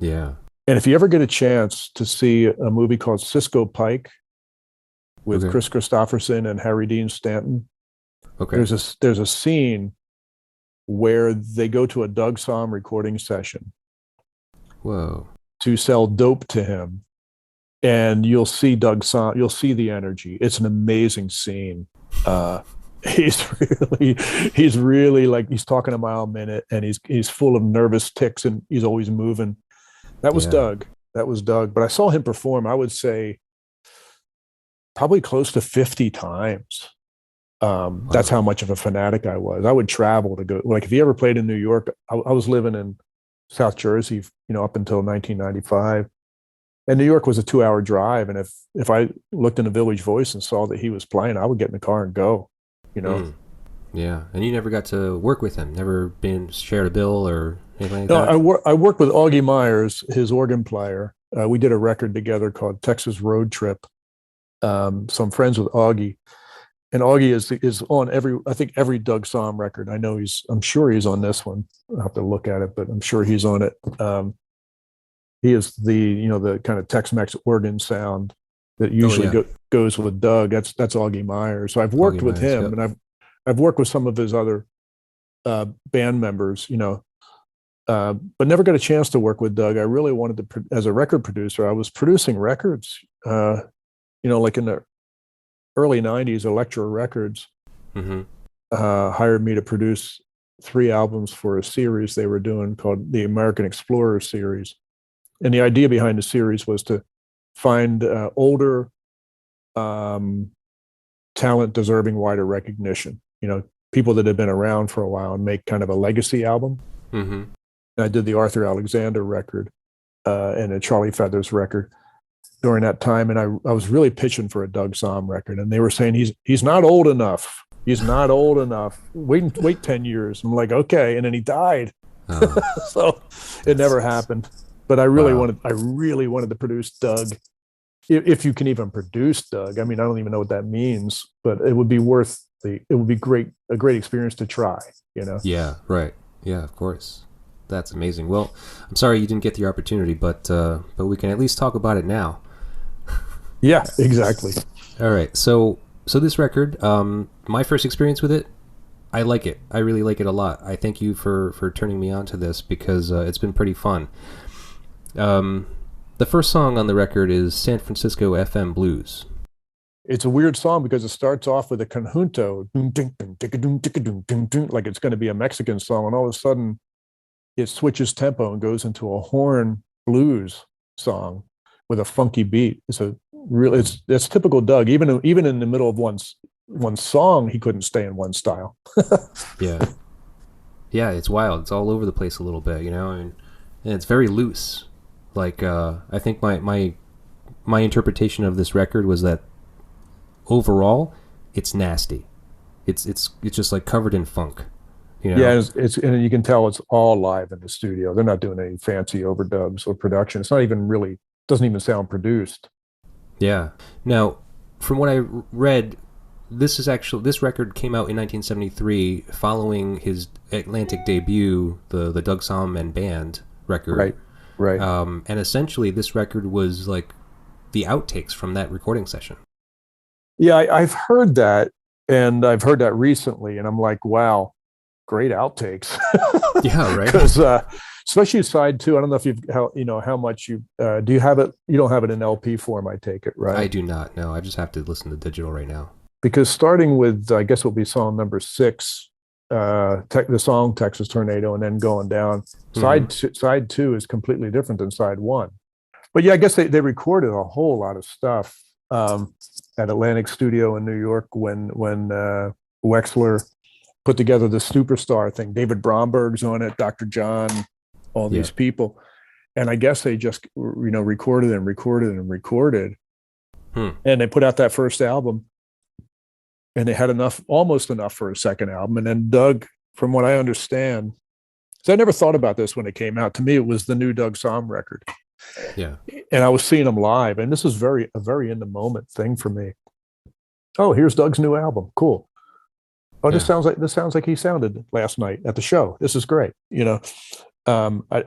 Yeah. And if you ever get a chance to see a movie called Cisco Pike with Chris Christopherson and Harry Dean Stanton, there's a scene where they go to a Doug Somm recording session. Whoa. To sell dope to him. And you'll see Doug Somm, you'll see the energy. It's an amazing scene. He's really like, he's talking a mile a minute, and he's full of nervous tics, and he's always moving. That was Doug. But I saw him perform, I would say, probably close to 50 times. Wow. That's how much of a fanatic I was. I would travel to go. Like, if he ever played in New York, I was living in South Jersey, up until 1995. And New York was a 2-hour drive. And if I looked in the Village Voice and saw that he was playing, I would get in the car and go, Yeah. And you never got to work with him? Never been shared a bill or anything like that? I worked with Augie Myers, his organ player. We did a record together called Texas Road Trip. So I'm friends with Augie. And Augie is on every Doug Somm record. I'm sure he's on this one. I'll have to look at it, but I'm sure he's on it. He is the kind of Tex-Mex organ sound that usually goes with Doug. That's Augie Myers. So I've worked with him, and I've worked with some of his other band members, but never got a chance to work with Doug. I really wanted to, as a record producer, I was producing records, like in the early 90s, Elektra Records hired me to produce 3 albums for a series they were doing called the American Explorer series. And the idea behind the series was to find older talent deserving wider recognition, people that had been around for a while, and make kind of a legacy album. And I did the Arthur Alexander record and a Charlie Feathers record during that time. And I was really pitching for a Doug Somm record, and they were saying, he's not old enough. He's not old enough. Wait 10 years. I'm like, okay. And then he died. So it never happened. But I really wanted to produce Doug. If you can even produce Doug. I mean, I don't even know what that means, but it would be a great experience to try, Yeah, right. Yeah, of course. That's amazing. Well, I'm sorry you didn't get the opportunity, but we can at least talk about it now. Yeah, exactly. All right. So this record, my first experience with it, I like it. I really like it a lot. I thank you for turning me on to this, because it's been pretty fun. The first song on the record is San Francisco FM Blues. It's a weird song because it starts off with a conjunto, like it's going to be a Mexican song, and all of a sudden it switches tempo and goes into a horn blues song with a funky beat. It's typical Doug. Even in the middle of one song, he couldn't stay in one style. Yeah. Yeah, it's wild. It's all over the place a little bit, you know, and it's very loose. Like I think my interpretation of this record was that overall it's nasty. It's just like covered in funk. You know? Yeah, it's and you can tell it's all live in the studio. They're not doing any fancy overdubs or production. It's not even really, doesn't even sound produced. Yeah. Now, from what I read, this record came out in 1973 following his Atlantic debut, the Doug Somm and Band record. Right. And essentially this record was like the outtakes from that recording session. Yeah, I've heard that, and I've heard that recently, and I'm like, wow, great outtakes. Yeah, right. Because especially side two, I don't know if how much you do you have it. You don't have it in LP form, I take it, right? I do not. No, I just have to listen to digital right now. Because starting with, I guess it'll be song number 6, the song Texas Tornado, and then going down, side two is completely different than side one. But yeah, I guess they recorded a whole lot of stuff at Atlantic Studio in New York when Wexler put together the Superstar thing. David Bromberg's on it, Dr. John, all these people. And I guess they just, recorded and recorded and recorded. And they put out that first album, and they had almost enough for a second album. And then Doug, from what I understand, so I never thought about this when it came out. To me, it was the new Doug Somm record. Yeah. And I was seeing him live, and this is a very in the moment thing for me. Oh, here's Doug's new album. Cool. Oh, this sounds like he sounded last night at the show. This is great. That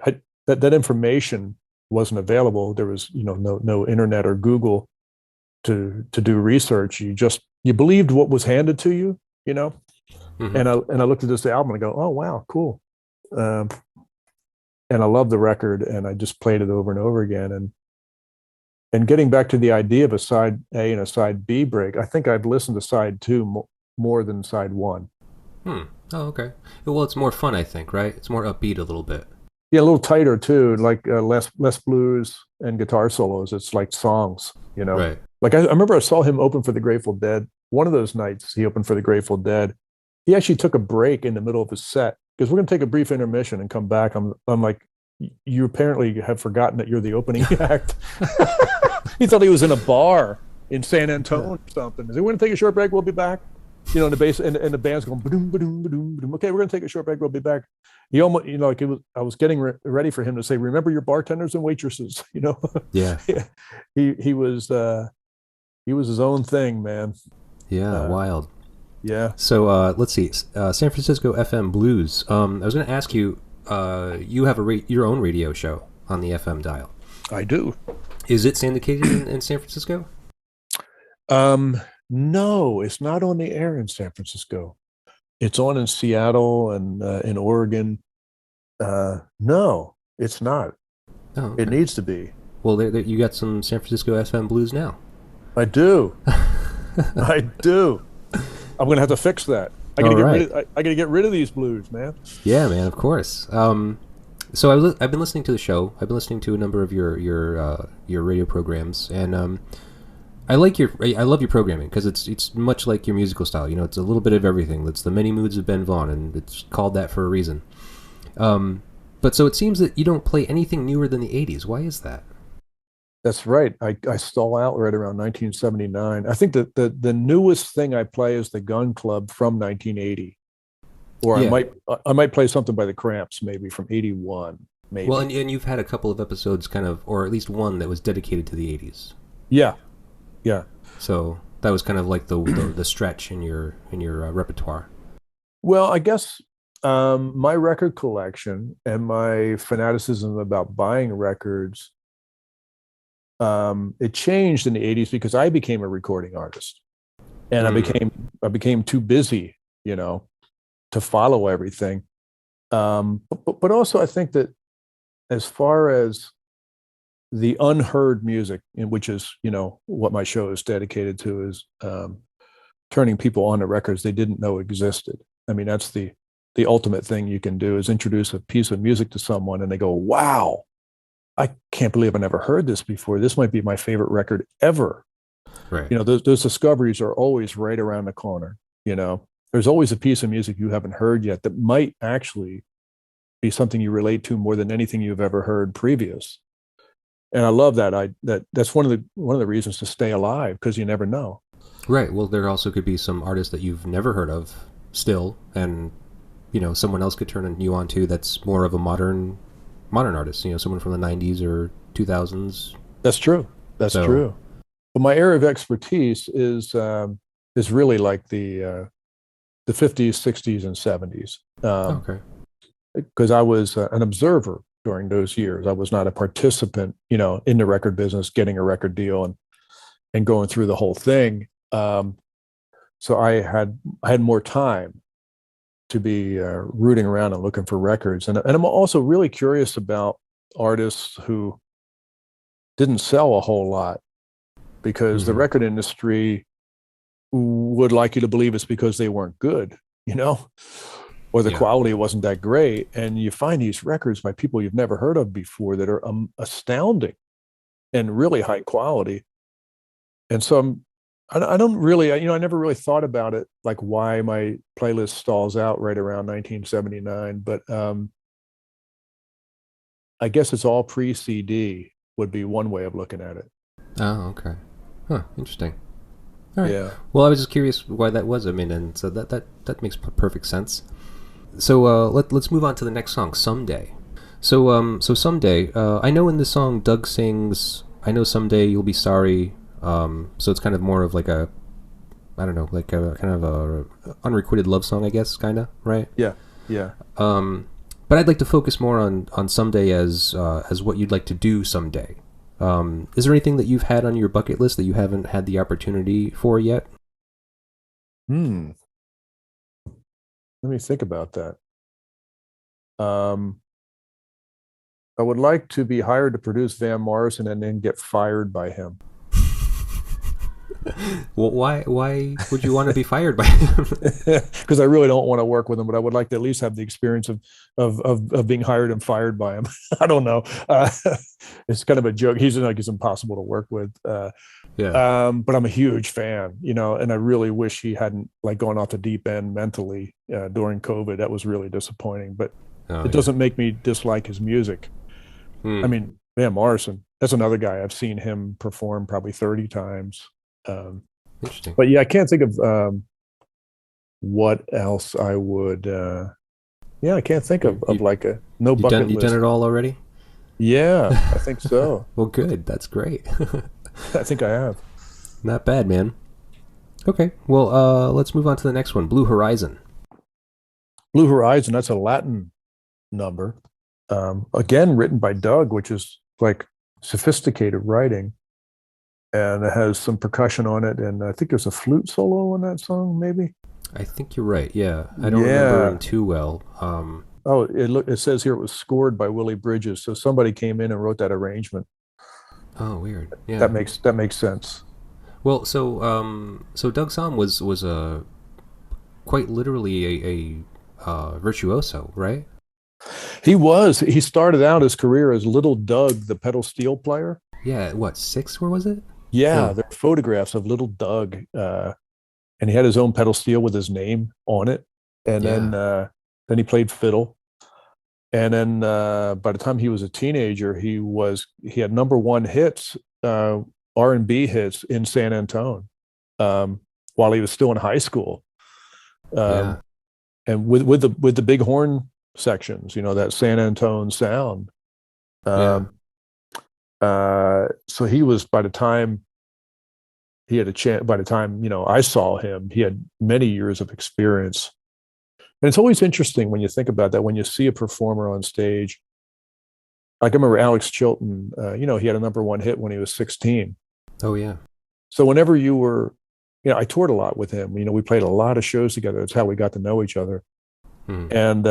information wasn't available. There was, no internet or Google to do research. You believed what was handed to you, And I looked at this album and I go, oh wow, cool. And I love the record, and I just played it over and over again. And getting back to the idea of a side A and a side B break, I think I've listened to side 2 more than side 1. Oh, okay. Well, it's more fun, I think, right? It's more upbeat a little bit. Yeah, a little tighter too, like less blues and guitar solos. It's like songs, Right. Like I remember I saw him open for the Grateful Dead. One of those nights he opened for the Grateful Dead. He actually took a break in the middle of his set, because we're going to take a brief intermission and come back. I'm like, you apparently have forgotten that you're the opening act. He thought he was in a bar in San Antonio or something. We're going to take a short break. We'll be back. And the bass and the band's going ba-doom, ba-doom, ba-doom, ba-doom. Okay, we're going to take a short break. We'll be back. He almost, I was getting ready for him to say, "Remember your bartenders and waitresses." Yeah. He was his own thing, man. Yeah, wild. Yeah. So let's see, San Francisco FM Blues. I was going to ask you, you have your own radio show on the FM dial. I do. Is it syndicated in San Francisco? No, it's not on the air in San Francisco. It's on in Seattle and in Oregon. No, it's not. Oh, okay. It needs to be. Well, you got some San Francisco FM Blues now. I do. I do. I'm gonna have to fix that. I gotta get rid of these blues, man. Yeah, man. Of course. So I've been listening to the show. I've been listening to a number of your radio programs, and I love your programming, because it's much like your musical style. It's a little bit of everything. It's the many moods of Ben Vaughn, and it's called that for a reason. But so it seems that you don't play anything newer than the '80s. Why is that? That's right. I stall out right around 1979. I think that the newest thing I play is the Gun Club from 1980, or Yeah. I might play something by the Cramps, maybe from 81. Maybe. Well, and you've had a couple of episodes, kind of, or at least one that was dedicated to the '80s. Yeah. So that was kind of like the stretch in your repertoire. Well, I guess my record collection and my fanaticism about buying records, it changed in the 80s because I became a recording artist, and I became too busy, to follow everything. But also I think that as far as the unheard music, which is, what my show is dedicated to, is turning people on to records they didn't know existed. I mean, that's the ultimate thing you can do, is introduce a piece of music to someone and they go, wow, I can't believe I never heard this before. This might be my favorite record ever. Right. Those discoveries are always right around the corner. There's always a piece of music you haven't heard yet that might actually be something you relate to more than anything you've ever heard previous. And I love that. That's one of the reasons to stay alive, because you never know. Right. Well, there also could be some artists that you've never heard of still, and someone else could turn you on to that's more of a modern artist. Someone from the '90s or 2000s. That's true. That's true. But my area of expertise is really like the 50s, 60s, and 70s. Okay. Because I was an observer during those years. I was not a participant, in the record business, getting a record deal and going through the whole thing. So I had more time to be rooting around and looking for records. And I'm also really curious about artists who didn't sell a whole lot, because the record industry would like you to believe it's because they weren't good, or the quality wasn't that great. And you find these records by people you've never heard of before that are astounding and really high quality. And so I don't really, I never really thought about it, like why my playlist stalls out right around 1979. But I guess it's all pre-CD would be one way of looking at it. Oh, okay. Huh, interesting. All right. Yeah. Well, I was just curious why that was. I mean, and so that makes perfect sense. So let's move on to the next song, Someday. So Someday, I know in this song Doug sings, I know someday you'll be sorry. So it's kind of more of like a, I don't know, like a kind of a unrequited love song, I guess, kind of, right? Yeah. But I'd like to focus more on Someday as what you'd like to do someday. Is there anything that you've had on your bucket list that you haven't had the opportunity for yet? Let me think about that. I would like to be hired to produce Van Morrison and then get fired by him. Well, why would you want to be fired by him? Because I really don't want to work with him, but I would like to at least have the experience of being hired and fired by him. I don't know. It's kind of a joke. He's impossible to work with. But I'm a huge fan, and I really wish he hadn't gone off the deep end mentally during COVID. That was really disappointing, but it doesn't make me dislike his music. I mean, Van Morrison, that's another guy. I've seen him perform probably 30 times. Interesting. But yeah, I can't think of what else I would. I can't think of like a no bucket list. You've done it all already? Yeah, I think so. Well, good. That's great. I think I have. Not bad, man. Okay, well, let's move on to the next one, Blue Horizon. Blue Horizon, that's a Latin number. Again, written by Doug, which is like sophisticated writing. And it has some percussion on it, and I think there's a flute solo on that song, maybe. I think you're right. Yeah, I don't remember him too well. It says here it was scored by Willie Bridges, so somebody came in and wrote that arrangement. Oh, weird. Yeah, that makes sense. Well, so Doug Somm was quite literally a virtuoso, right? He was. He started out his career as Little Doug, the pedal steel player. Yeah, what, 6? Where was it? Yeah, there are photographs of Little Doug, and he had his own pedal steel with his name on it. And then he played fiddle. And then by the time he was a teenager, he had #1 hits, R&B hits in San Antone, while he was still in high school. And with the big horn sections, that San Antone sound. So he was, by the time he had a chance, by the time, I saw him, he had many years of experience. And it's always interesting when you think about that, when you see a performer on stage. Like I remember Alex Chilton, he had a #1 hit when he was 16. Oh, yeah. So whenever you were, I toured a lot with him. We played a lot of shows together. That's how we got to know each other. And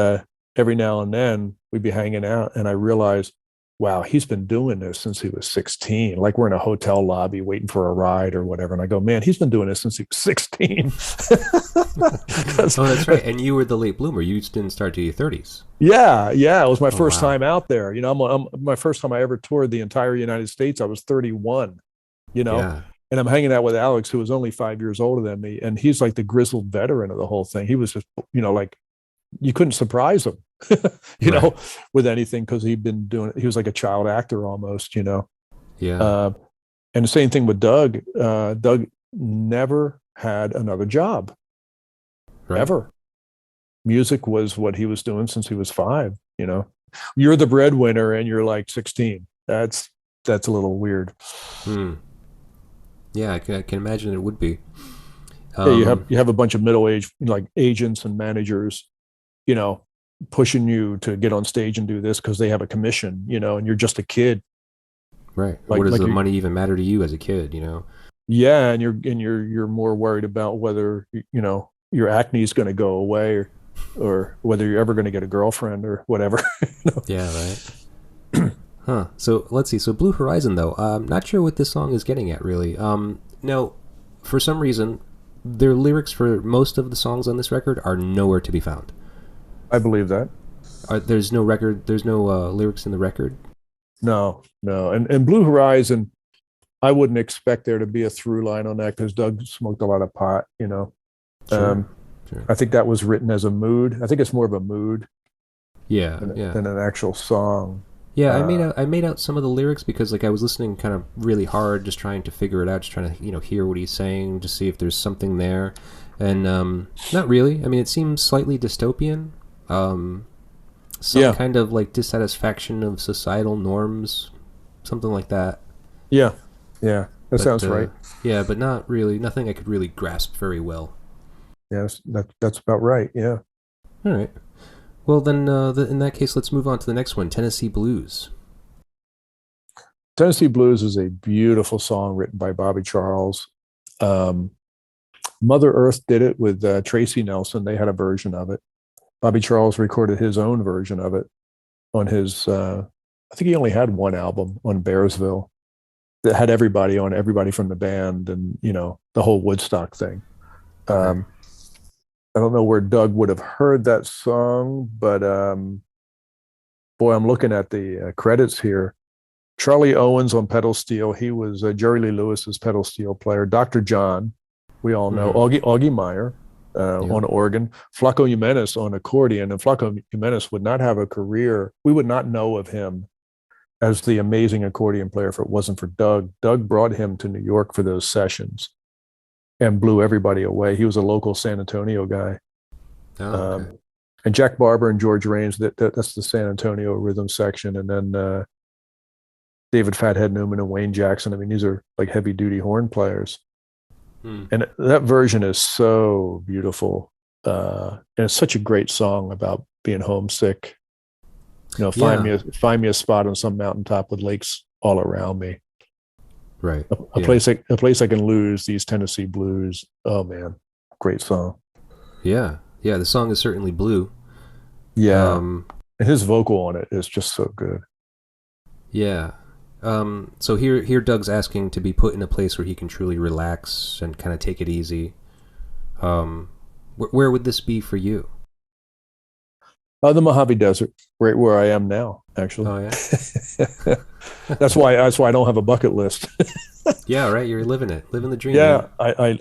every now and then we'd be hanging out, and I realized wow, he's been doing this since he was 16. Like we're in a hotel lobby waiting for a ride or whatever. And I go, man, he's been doing this since he was 16. Oh, that's right. And you were the late bloomer. You didn't start till your 30s. Yeah. It was my Oh, first wow. time out there. My first time I ever toured the entire United States. I was 31, Yeah. and I'm hanging out with Alex, who was only 5 years older than me. And he's like the grizzled veteran of the whole thing. He was just, like you couldn't surprise him, Right. with anything because he'd been doing it. He was like a child actor almost, Yeah. Uh, and the same thing with Doug. Doug never had another job Right. ever. Music was what he was doing since he was 5. You're the breadwinner and you're like 16. That's a little weird. Hmm. Yeah, I can imagine it would be. Yeah, you have a bunch of middle-aged like agents and managers, pushing you to get on stage and do this because they have a commission, and you're just a kid. Right. Like, What does like the you're- money even matter to you as a kid? yeah, and you're more worried about whether your acne is going to go away or whether you're ever going to get a girlfriend or whatever. Yeah, right. Huh. So let's see. So Blue Horizon, though, I'm not sure what this song is getting at, really. No, for some reason, their lyrics for most of the songs on this record are nowhere to be found. I believe that. There's no record. There's no lyrics in the record. No. And Blue Horizon, I wouldn't expect there to be a through line on that because Doug smoked a lot of pot, Sure. I think that was written as a mood. I think it's more of a mood Yeah. than, Yeah. than an actual song. Yeah, I made out some of the lyrics because like I was listening kind of really hard, just trying to figure it out, just trying to hear what he's saying, to see if there's something there, and not really. I mean, it seems slightly dystopian, some kind of like dissatisfaction of societal norms, something like that. Yeah. That sounds right. Yeah, but not really. Nothing I could really grasp very well. Yes, that's about right. Yeah. All right. Well, then, in that case, let's move on to the next one, Tennessee Blues. Tennessee Blues is a beautiful song written by Bobby Charles. Mother Earth did it with Tracy Nelson. They had a version of it. Bobby Charles recorded his own version of it on his, I think he only had one album on Bearsville that had everybody on, everybody from the band and, the whole Woodstock thing. I don't know where Doug would have heard that song, but boy, I'm looking at the credits here. Charlie Owens on pedal steel. He was Jerry Lee Lewis's pedal steel player. Dr. John, we all know. Augie Meyer on organ. Flaco Jimenez on accordion. And Flaco Jimenez would not have a career. We would not know of him as the amazing accordion player if it wasn't for Doug. Doug brought him to New York for those sessions and blew everybody away. He was a local San Antonio guy. Okay. And Jack Barber and George Raines, that's the San Antonio rhythm section. And then David Fathead Newman and Wayne Jackson. I mean, these are like heavy duty horn players. And that version is so beautiful. And it's such a great song about being homesick. Find me a spot on some mountaintop with lakes all around me. Right. A place I can lose, these Tennessee Blues. Oh man, great song. Yeah. The song is certainly blue. Yeah. And his vocal on it is just so good. Yeah. So here Doug's asking to be put in a place where he can truly relax and kind of take it easy. Where would this be for you? The Mojave Desert, right where I am now, actually. Oh yeah. That's why I don't have a bucket list. Yeah, right. You're living the dream. Yeah, man.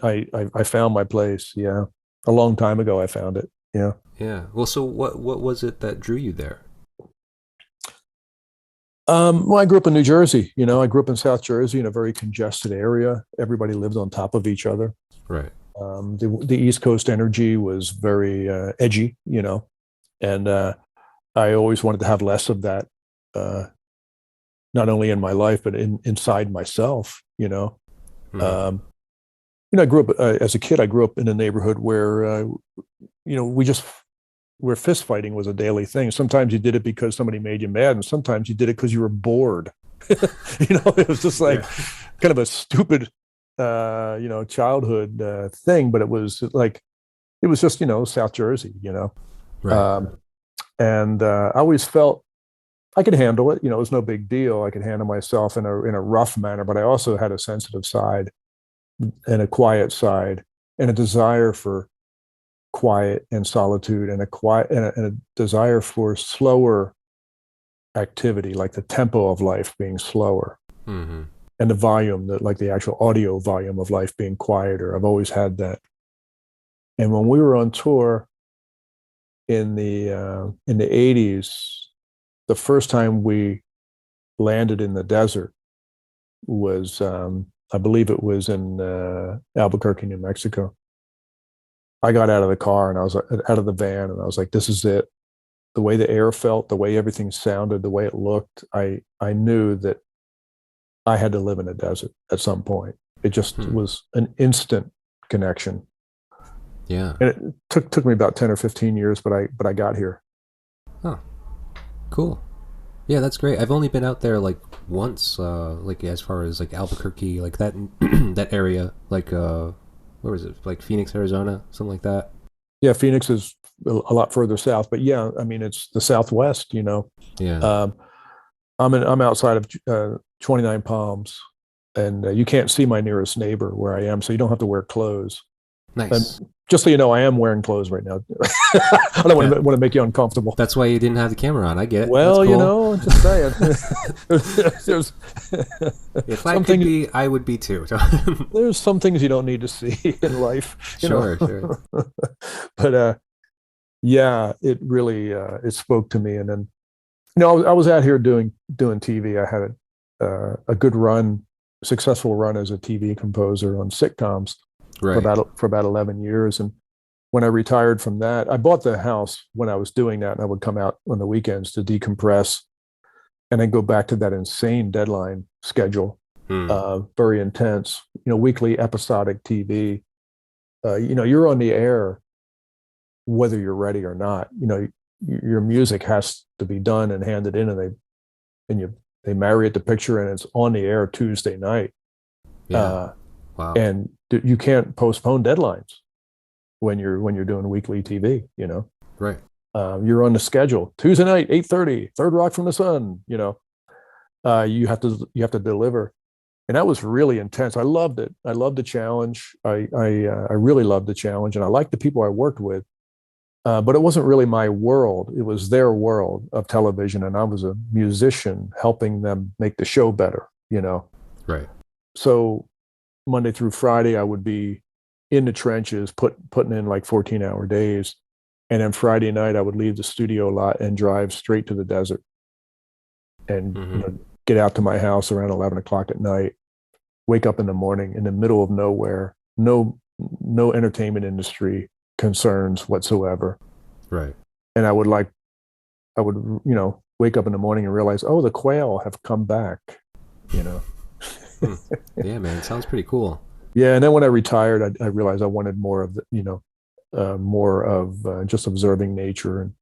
I found my place. Yeah, a long time ago I found it. Yeah. Yeah. Well, so what was it that drew you there? Well, I grew up in New Jersey. I grew up in South Jersey in a very congested area. Everybody lived on top of each other. Right. The East Coast energy was very edgy, and I always wanted to have less of that, not only in my life but inside myself. I grew up as a kid. I grew up in a neighborhood where where fist fighting was a daily thing. Sometimes you did it because somebody made you mad, and sometimes you did it because you were bored. It was just like kind of a stupid, childhood thing, but it was just, South Jersey, Right. And I always felt I could handle it. It was no big deal. I could handle myself in a rough manner, but I also had a sensitive side and a quiet side and a desire for quiet and solitude and a desire for slower activity, like the tempo of life being slower. Mm-hmm. And the volume, like the actual audio volume of life being quieter. I've always had that. And when we were on tour in the '80s, the first time we landed in the desert was, I believe it was in Albuquerque, New Mexico. I got out of the car and I was out of the van, and I was like, "This is it." The way the air felt, the way everything sounded, the way it looked, I knew that I had to live in a desert at some point. It just was an instant connection. Yeah. And it took me about 10 or 15 years, but I got here. Oh, cool. Yeah, that's great. I've only been out there like once, like as far as like Albuquerque, like that that area, like where was it? Like Phoenix, Arizona, something like that. Yeah, Phoenix is a lot further south, but yeah, I mean it's the Southwest. Yeah. I'm outside of 29 Palms, and you can't see my nearest neighbor where I am, so you don't have to wear clothes. Nice. And just so you know, I am wearing clothes right now. I don't want to make you uncomfortable. That's why you didn't have the camera on. I get it. Well, That's cool. just saying. There's if I could be, I would be too. There's some things you don't need to see in life. Sure. But yeah, it really it spoke to me. And then, I was out here doing TV. I had a good run, successful run as a TV composer on sitcoms. Right. For about 11 years. And when I retired from that, I bought the house when I was doing that, and I would come out on the weekends to decompress and then go back to that insane deadline schedule. Very intense, weekly episodic TV. You're on the air whether you're ready or not. Your music has to be done and handed in, and they marry it to picture, and it's on the air Tuesday night. Yeah. Wow. And you can't postpone deadlines when you're doing weekly TV. Right. You're on the schedule. Tuesday night, 8:30, Third Rock from the Sun. You have to deliver, and that was really intense. I loved it. I loved the challenge. I really loved the challenge, and I liked the people I worked with. But it wasn't really my world. It was their world of television, and I was a musician helping them make the show better. Right. So Monday through Friday, I would be in the trenches, putting in like 14-hour days. And then Friday night, I would leave the studio lot and drive straight to the desert and get out to my house around 11 o'clock at night, wake up in the morning in the middle of nowhere, no entertainment industry concerns whatsoever. Right. And I would wake up in the morning and realize, oh, the quail have come back. Yeah, man, it sounds pretty cool. Yeah, and then when I retired, I realized I wanted more of just observing nature and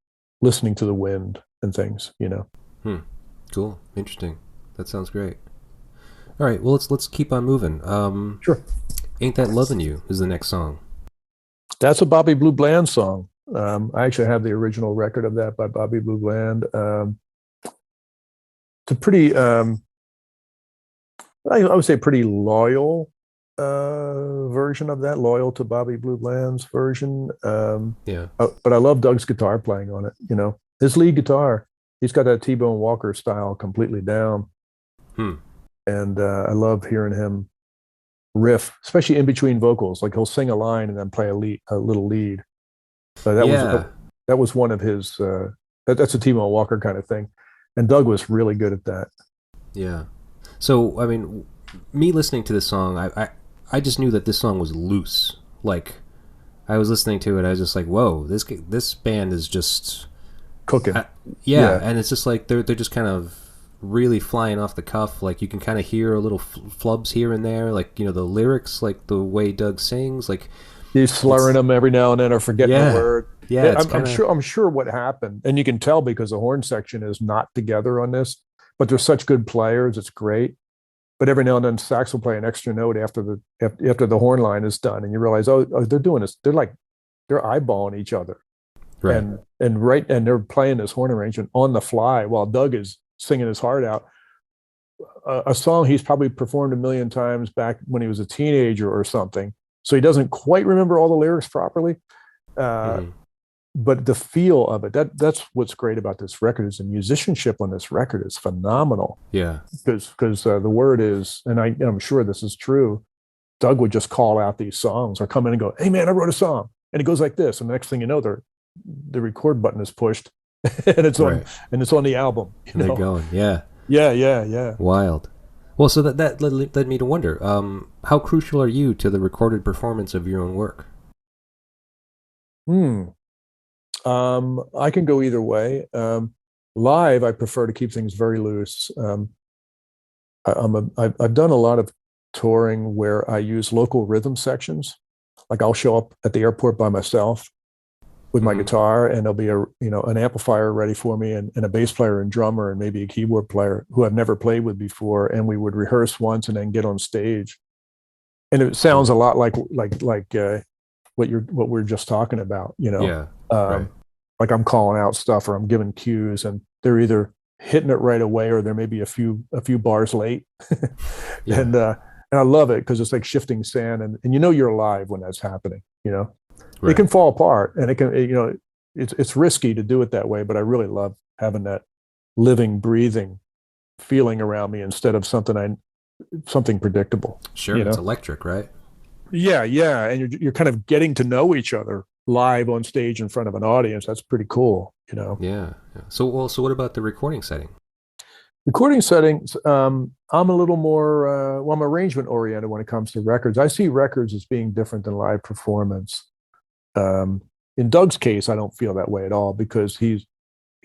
listening to the wind and things. Cool, interesting. That sounds great. All right, well let's keep on moving. Sure. "Ain't That Lovin' You" is the next song. That's a Bobby Blue Bland song. I actually have the original record of that by Bobby Blue Bland. It's a pretty. I would say pretty loyal version of that, loyal to Bobby Blue Bland's version. Yeah. But I love Doug's guitar playing on it. His lead guitar, he's got that T-Bone Walker style completely down. And I love hearing him riff, especially in between vocals. Like he'll sing a line and then play a little lead. So that was one of his. That's a T-Bone Walker kind of thing, and Doug was really good at that. Yeah. So, I mean, me listening to this song, I just knew that this song was loose. Like, I was listening to it, I was just like, whoa, this band is just cooking. Yeah, and it's just like they're just kind of really flying off the cuff. Like, you can kind of hear a little flubs here and there. Like, the lyrics, like the way Doug sings, like he's slurring them every now and then or forgetting a word. Yeah, I'm sure what happened, and you can tell because the horn section is not together on this. But they're such good players; it's great. But every now and then, sax will play an extra note after the horn line is done, and you realize, oh, they're doing this. They're eyeballing each other. Right. And they're playing this horn arrangement on the fly while Doug is singing his heart out. A song he's probably performed a million times back when he was a teenager or something. So he doesn't quite remember all the lyrics properly. Mhm. But the feel of it, that's what's great about this record, is the musicianship on this record is phenomenal. Yeah. Because the word is, and I'm sure this is true, Doug would just call out these songs or come in and go, "Hey man, I wrote a song," and it goes like this, and the next thing you know, the record button is pushed, and it's on Right. and it's on the album. And they're going. Yeah. Yeah. Wild. Well, so that led me to wonder, how crucial are you to the recorded performance of your own work? I can go either way. Live, I prefer to keep things very loose. I've done a lot of touring where I use local rhythm sections. Like I'll show up at the airport by myself with my guitar, and there'll be an amplifier ready for me, and a bass player and drummer and maybe a keyboard player who I've never played with before, and we would rehearse once and then get on stage. And it sounds a lot like what we're just talking about, Yeah. Right. like I'm calling out stuff or I'm giving cues, and they're either hitting it right away or there may be a few bars late. Yeah. And I love it because it's like shifting sand, and you're alive when that's happening. Right. It can fall apart, and it can, it's risky to do it that way, but I really love having that living, breathing feeling around me instead of something predictable. Sure. It's electric, right? Yeah, and you're kind of getting to know each other live on stage in front of an audience. That's pretty cool. Yeah. So what about the recording setting? Recording settings, I'm a little more, I'm arrangement oriented when it comes to records. I see records as being different than live performance. In Doug's case, I don't feel that way at all, because he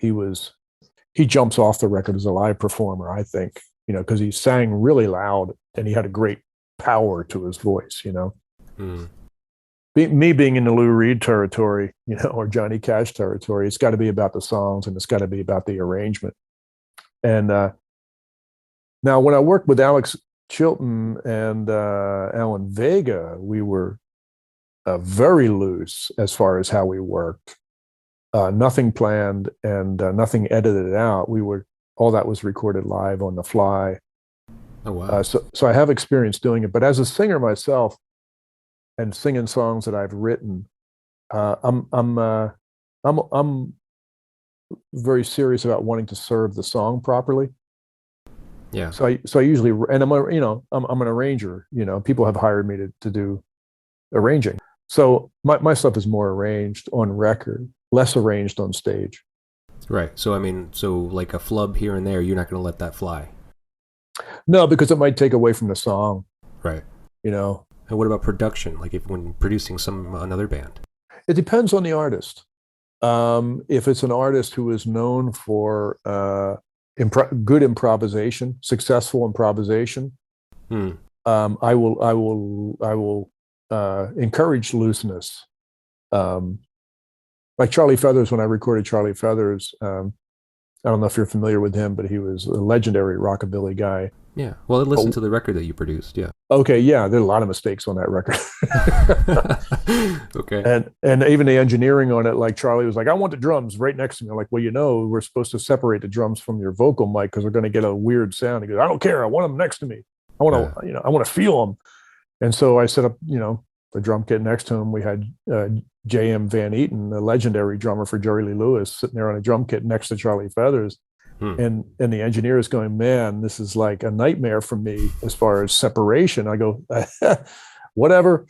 jumps off the record as a live performer, I think, because he sang really loud and he had a great power to his voice. Me being in the Lou Reed territory, or Johnny Cash territory, it's got to be about the songs and it's got to be about the arrangement. And now, when I worked with Alex Chilton and Alan Vega, we were very loose as far as how we worked. Nothing planned and nothing edited out. All that was recorded live on the fly. Oh wow! So I have experience doing it, but as a singer myself and singing songs that I've written, I'm very serious about wanting to serve the song properly. Yeah. So I usually, and I'm an arranger. People have hired me to do arranging. So my stuff is more arranged on record, less arranged on stage. Right. So like a flub here and there, you're not going to let that fly. No, because it might take away from the song. Right. And what about production? Like when producing another band? It depends on the artist. If it's an artist who is known for good improvisation, successful improvisation, I will encourage looseness. Like Charlie Feathers, when I recorded Charlie Feathers, I don't know if you're familiar with him, but he was a legendary rockabilly guy. Yeah. Well, listen to the record that you produced. Yeah. Okay. Yeah. There are a lot of mistakes on that record. Okay. And even the engineering on it, like Charlie was like, "I want the drums right next to me." I'm like, "Well, we're supposed to separate the drums from your vocal mic because we're going to get a weird sound." He goes, "I don't care. I want them next to me. I want to, I want to feel them." And so I set up, the drum kit next to him. We had J.M. Van Eaton, the legendary drummer for Jerry Lee Lewis, sitting there on a drum kit next to Charlie Feathers. And the engineer is going, "Man, this is like a nightmare for me as far as separation." I go, "Whatever."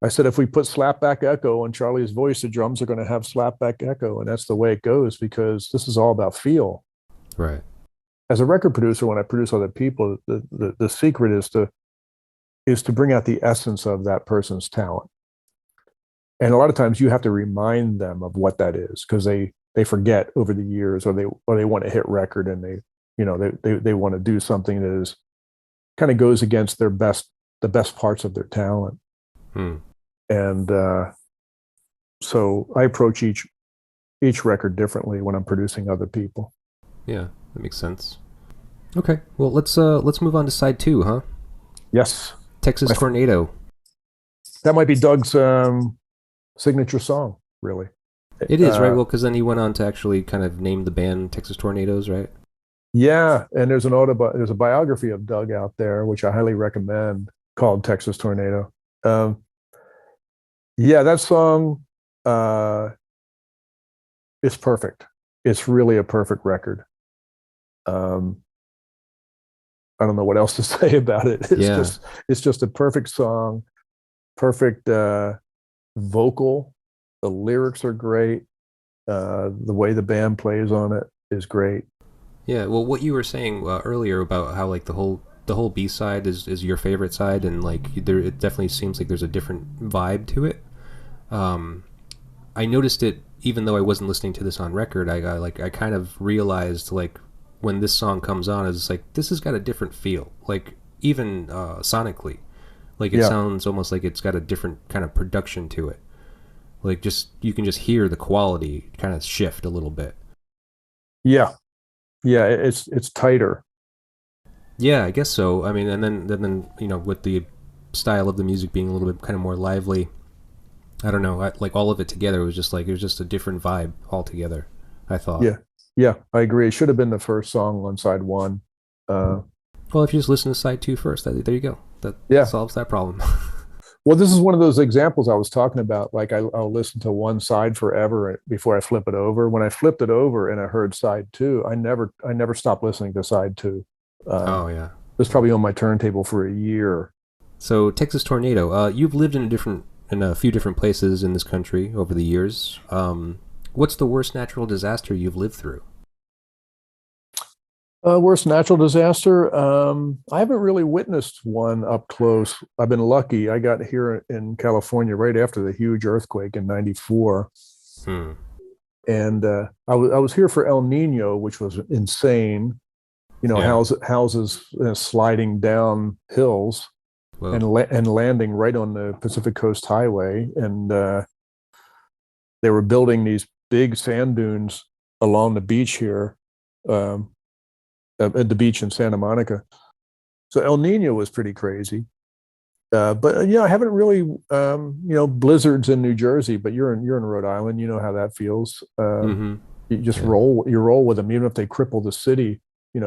I said, "If we put slapback echo on Charlie's voice, the drums are going to have slapback echo, and that's the way it goes, because this is all about feel." Right. As a record producer, when I produce other people, the secret is to bring out the essence of that person's talent. And a lot of times you have to remind them of what that is, because they forget over the years, or they want to hit record, and they want to do something that is kind of goes against the best parts of their talent. And so I approach each record differently when I'm producing other people. Yeah, that makes sense. Okay, well let's move on to side 2, huh? Yes. Texas Tornado. That might be Doug's signature song, really. It is, right? Uh, Well, because then he went on to actually kind of name the band Texas Tornadoes, right? yeah, and there's a biography of Doug out there, which I highly recommend, called Texas Tornado. Um, yeah, that song uh, is perfect. It's really a perfect record. Um, I don't know what else to say about it. Yeah. It's just a perfect song, perfect vocal. The lyrics are great. The way the band plays on it is great. Yeah. Well, what you were saying earlier about how like the whole B side is your favorite side, and like there it definitely seems like there's a different vibe to it. Um, I noticed it even though I wasn't listening to this on record. I kind of realized like when this song comes on, it's like this has got a different feel. Like even sonically, like it Yeah, sounds almost like it's got a different kind of production to it. Like just you can just hear the quality kind of shift a little bit. yeah, yeah. It's tighter. Yeah, I guess so. I mean, and then with the style of the music being a little bit kind of more lively, I don't know, like all of it together was just like it was just a different vibe altogether. I thought. Yeah, yeah. I agree. It should have been the first song on side one. Uh, Well, if you just listen to side two first, there you go. That yeah. solves that problem. Well, this is one of those examples I was talking about. Like I'll listen to one side forever before I flip it over. When I flipped it over and I heard side two, I never stopped listening to side two. Oh yeah. It was probably on my turntable for a year. So Texas Tornado, you've lived in a few different places in this country over the years. What's the worst natural disaster you've lived through? Worst natural disaster. I haven't really witnessed one up close. I've been lucky. I got here in California right after the huge earthquake in '94, Hmm. and I was here for El Nino, which was insane. You know, Yeah. houses sliding down hills Well. and landing right on the Pacific Coast Highway, and they were building these big sand dunes along the beach here, um, at the beach in Santa Monica. So El Nino was pretty crazy. But I haven't really, blizzards in New Jersey. But you're in Rhode Island. You know how that feels. Mm-hmm. You just Yeah. roll with them, even if they cripple the city.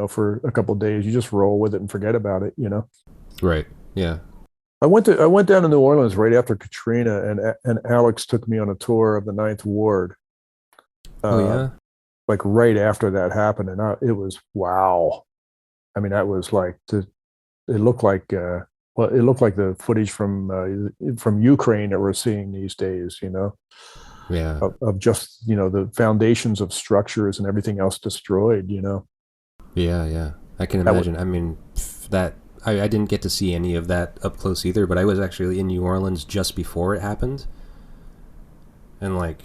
For a couple of days, you just roll with it and forget about it. Right. Yeah. I went down to New Orleans right after Katrina, and Alex took me on a tour of the Ninth Ward. Oh Uh, yeah. like right after that happened, and it was wow. I mean, that was like it looked like it looked like the footage from Ukraine that we're seeing these days. Yeah. Of just the foundations of structures and everything else destroyed. Yeah. Yeah. I can That was imagine. I mean, that I didn't get to see any of that up close either, but I was actually in New Orleans just before it happened, and like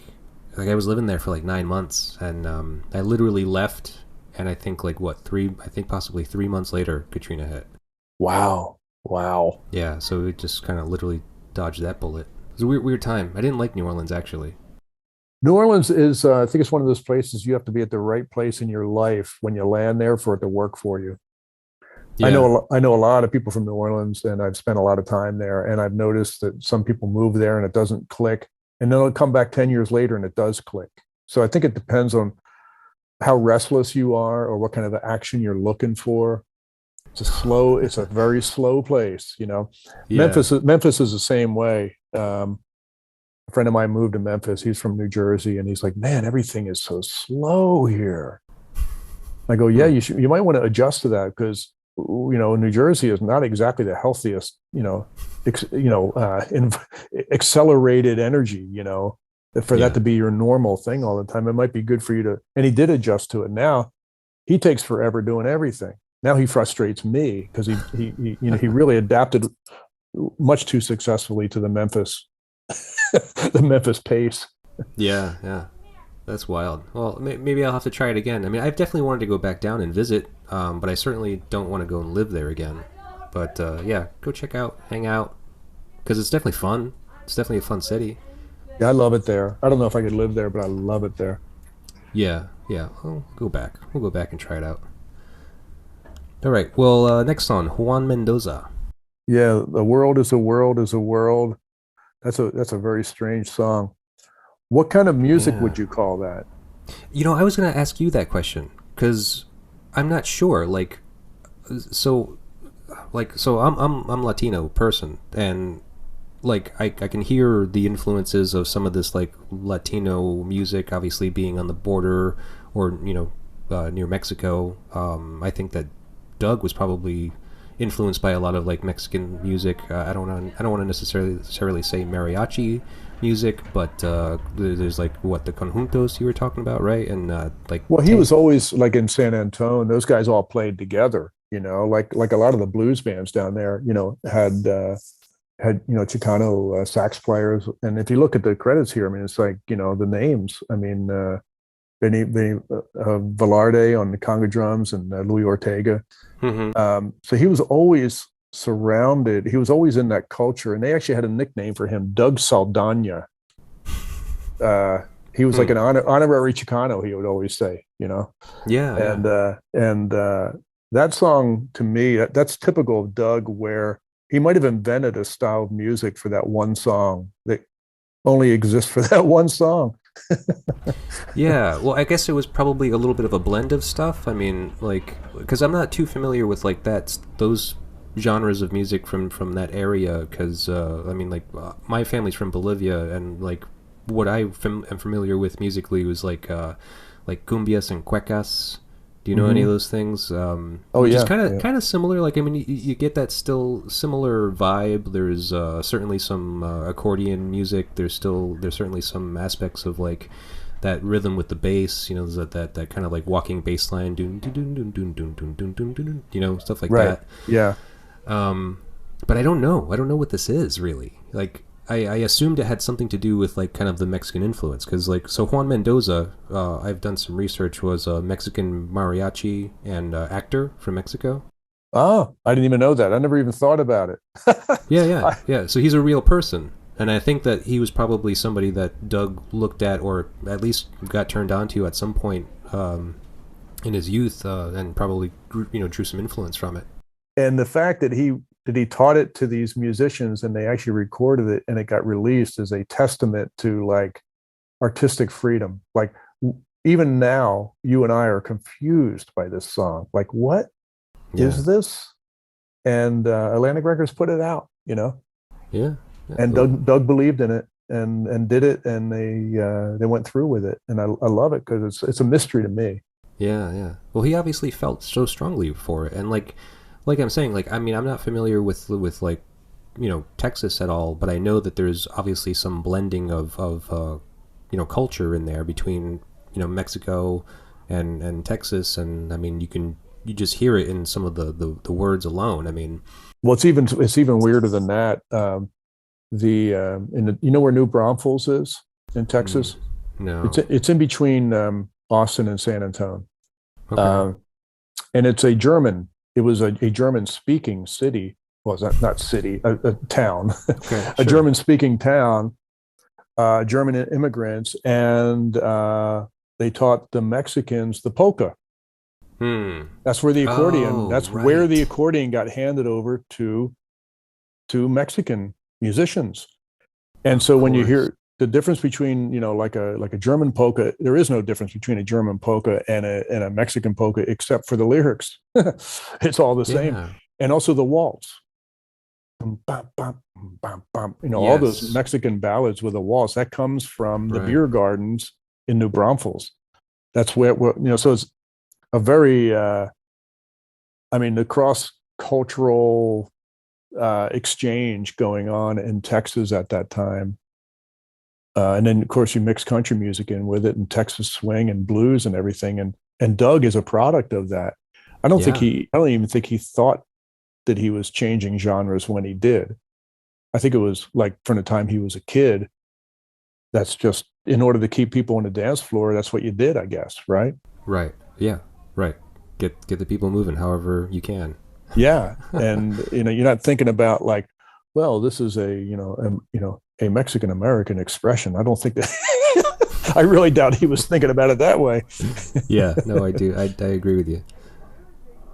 I was living there for like 9 months, and I literally left, and I think like what three, I think possibly 3 months later, Katrina hit. wow, wow. Yeah, so it just kind of literally dodged that bullet. It was a weird time. I didn't like New Orleans actually. New Orleans is, I think it's one of those places you have to be at the right place in your life when you land there for it to work for you. Yeah. I know a lot of people from New Orleans, and I've spent a lot of time there, and I've noticed that some people move there and it doesn't click, and then they'll come back 10 years later and it does click. So I think it depends on how restless you are or what kind of action you're looking for. It's a very slow place. Yeah. Memphis is the same way. A friend of mine moved to Memphis. He's from New Jersey, and he's like, "Man, everything is so slow here." I go, "Yeah, Hmm. you might want to adjust to that because New Jersey is not exactly the healthiest, in accelerated energy. For that Yeah. to be your normal thing all the time, it might be good for you to." And he did adjust to it. Now he takes forever doing everything. Now he frustrates me because he really adapted much too successfully to the Memphis the Memphis pace. Yeah. Yeah. That's wild. Well, maybe I'll have to try it again. I mean, I've definitely wanted to go back down and visit, but I certainly don't want to go and live there again. But yeah, go check out, hang out, because it's definitely fun. It's definitely a fun city. Yeah, I love it there. I don't know if I could live there, but I love it there. Yeah, yeah. We'll go back. We'll go back and try it out. All right. Well, next on Juan Mendoza. Yeah, the world is a world is a world. That's a very strange song. What kind of music Yeah. would you call that? I was gonna ask you that question because I'm not sure. So, so I'm Latino person, and I can hear the influences of some of this like Latino music, obviously being on the border or near Mexico. I think that Doug was probably influenced by a lot of like Mexican music. I don't want to necessarily say mariachi music, but there's like what the conjuntos you were talking about, right? And Well, he was always like in San Antone. Those guys all played together, like a lot of the blues bands down there, had Chicano sax players. And if you look at the credits here, I mean, it's like the names. I mean, Benny Velarde on the conga drums and Louis Ortega. Mhm. So he was always surrounded. He was always in that culture, and they actually had a nickname for him, Doug Saldana. He was like an honorary Chicano. He would always say, Yeah, and that song to me, that's typical of Doug, where he might have invented a style of music for that one song that only exists for that one song. yeah. Well, I guess it was probably a little bit of a blend of stuff. I mean, like, because I'm not too familiar with like those genres of music from that area. Because I mean, like, my family's from Bolivia, and like what am familiar with musically was like cumbias and cuecas. Do you know any of those things? Oh, Which is yeah, kind of similar. Like, I mean, you get that still similar vibe. There's certainly some accordion music. There's certainly some aspects of like that rhythm with the bass. There's that kind of like walking bass line, dun, dun, dun, dun, dun, dun, dun, dun, dun, dun, stuff like right. that. Yeah. But I don't know. I don't know what this is really. Like, I assumed it had something to do with like kind of the Mexican influence, because like so Juan Mendoza, I've done some research, was a Mexican mariachi and actor from Mexico. Oh, I didn't even know that. I never even thought about it. Yeah. So he's a real person, and I think that he was probably somebody that Doug looked at, or at least got turned on to at some point in his youth, and probably drew some influence from it. And the fact that he taught it to these musicians and they actually recorded it and it got released is a testament to like artistic freedom. Like even now, you and I are confused by this song. Like, what is this? And Atlantic Records put it out, Yeah. and Doug believed in it and did it, and they went through with it, and I love it because it's a mystery to me. Yeah. Well, he obviously felt so strongly for it, and like I'm saying, like, I mean, I'm not familiar with like Texas at all, but I know that there's obviously some blending of culture in there between Mexico and Texas, and I mean you just hear it in some of the words alone. I mean, well, it's even weirder than that. Where New Braunfels is in Texas? No. It's in between Austin and San Antonio. Okay. And it's a German. It was a German-speaking city. Well, it's not city, a town, Okay, a sure. German-speaking town. German immigrants, and they taught the Mexicans the polka. That's where the accordion. Oh, that's where right. the accordion got handed over to Mexican musicians. And Of so when you course. hear the difference between like a German polka, there is no difference between a German polka and a Mexican polka except for the lyrics. It's all the same, Yeah. and also the waltz. Bum, bum, bum, bum, bum. All those Yes. Mexican ballads with a waltz that comes from the Right. beer gardens in New Braunfels. That's where so it's a very the cross cultural exchange going on in Texas at that time. And then, of course, you mix country music in with it, and Texas swing and blues and everything. And Doug is a product of that. I don't even think he thought that he was changing genres when he did. I think it was like from the time he was a kid. That's just in order to keep people on the dance floor. That's what you did, I guess, right? Right. Yeah. Right. Get the people moving however you can. Yeah, and you're not thinking about like, well, this is a Mexican American expression. I don't think that. I really doubt he was thinking about it that way. Yeah. No, I do. I agree with you.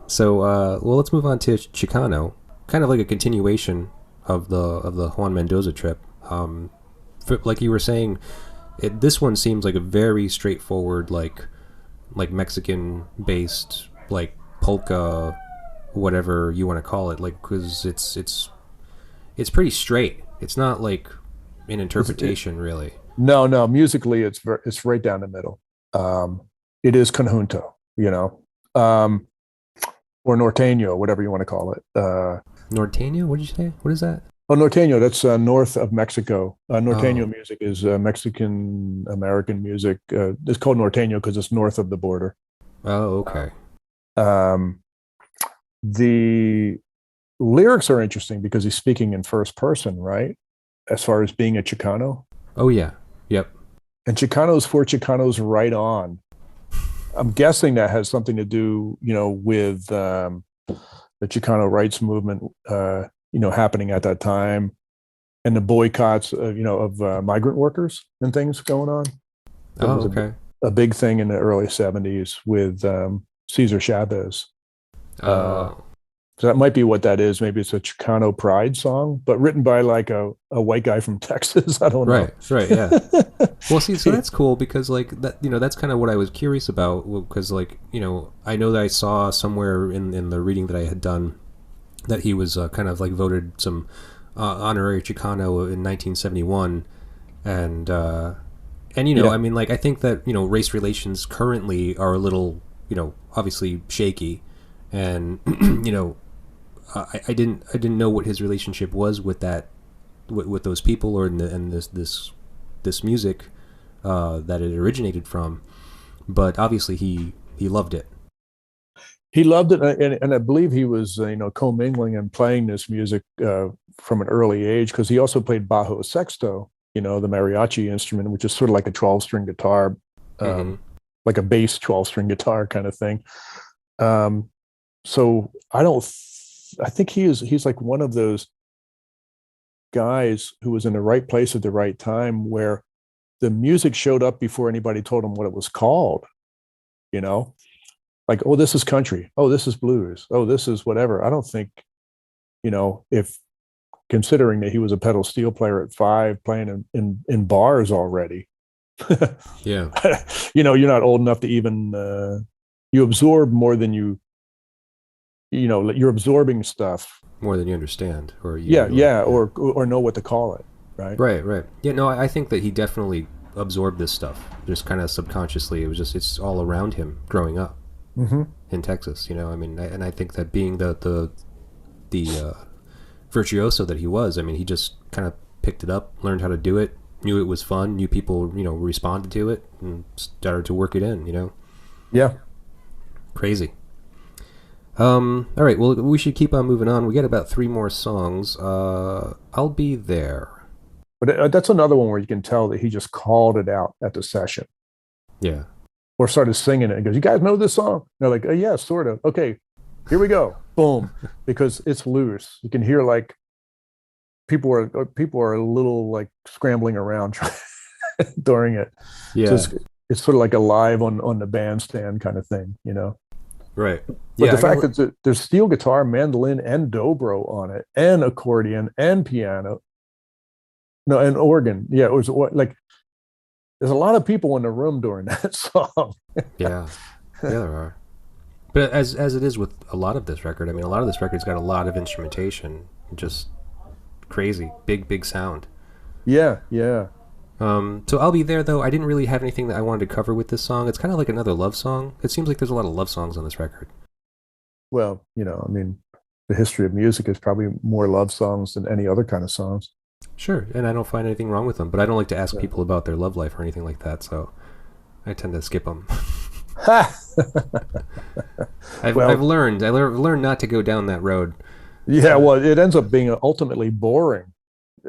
So, well, let's move on to Chicano, kind of like a continuation of the Juan Mendoza trip. Like you were saying, This one seems like a very straightforward, like Mexican based, like polka, whatever you want to call it, like, because it's pretty straight. It's not like an interpretation, really. No, musically, it's right down the middle. It is conjunto, or norteño, whatever you want to call it. Norteño? What did you say? What is that? Oh, norteño. That's north of Mexico. Norteño Oh. music is Mexican American music. It's called norteño because it's north of the border. Oh, okay. Um, the lyrics are interesting because he's speaking in first person, right? As far as being a Chicano. Oh, yeah. Yep. And Chicanos for Chicanos right on. I'm guessing that has something to do, with the Chicano rights movement, happening at that time, and the boycotts, of migrant workers and things going on. That Oh, was okay. a big thing in the early '70s with Cesar Chavez. Oh. So that might be what that is. Maybe it's a Chicano pride song, but written by like a white guy from Texas. I don't know. Right, yeah. Well, see, so that's cool because, like, that, that's kind of what I was curious about, because, like, I know that I saw somewhere in the reading that I had done that he was kind of like voted some honorary Chicano in 1971, and Yeah. I mean, like, I think that race relations currently are a little obviously shaky, and I didn't know what his relationship was with that with those people or and this music that it originated from, but obviously he loved it. He loved it, and I believe he was, commingling and playing this music from an early age because he also played bajo sexto, the mariachi instrument, which is sort of like a 12-string guitar, Mm-hmm. like a bass 12-string guitar kind of thing. So I think he's like one of those guys who was in the right place at the right time where the music showed up before anybody told him what it was called, like, oh, this is country. Oh, this is blues. Oh, this is whatever. I don't think, if considering that he was a pedal steel player at 5 playing in bars already, Yeah, you're not old enough to even, you absorb more than you're absorbing stuff. more than you understand, or you Yeah, or know what to call it, right? right. Yeah, no, I think that he definitely absorbed this stuff just kind of subconsciously. It's all around him growing up Mm-hmm. in Texas. I mean, and I think that being the virtuoso that he was, I mean, he just kind of picked it up, learned how to do it, knew it was fun, knew people responded to it, and started to work it in. Yeah. Crazy. All right, well, we should keep on moving on. We got about 3 more songs. I'll Be There. But that's another one where you can tell that he just called it out at the session Yeah. or started singing it and goes, "You guys know this song?" And they're like, "Yeah, sort of. Okay, here we go." Boom. Because it's loose. You can hear like people are a little like scrambling around during it. Yeah. So it's sort of like a live on the bandstand kind of thing, Right. But Yeah. the fact that there's steel guitar, mandolin, and dobro on it, and accordion, and piano, no, and organ. Yeah, it was like there's a lot of people in the room during that song. Yeah. There are. But as it is with a lot of this record, I mean, a lot of this record's got a lot of instrumentation, just crazy, big sound. Yeah. So I'll Be There, though. I didn't really have anything that I wanted to cover with this song. It's kind of like another love song. It seems like there's a lot of love songs on this record. Well, I mean, the history of music is probably more love songs than any other kind of songs. Sure, and I don't find anything wrong with them, but I don't like to ask people about their love life or anything like that, so I tend to skip them. I've learned not to go down that road. Yeah, well, it ends up being ultimately boring.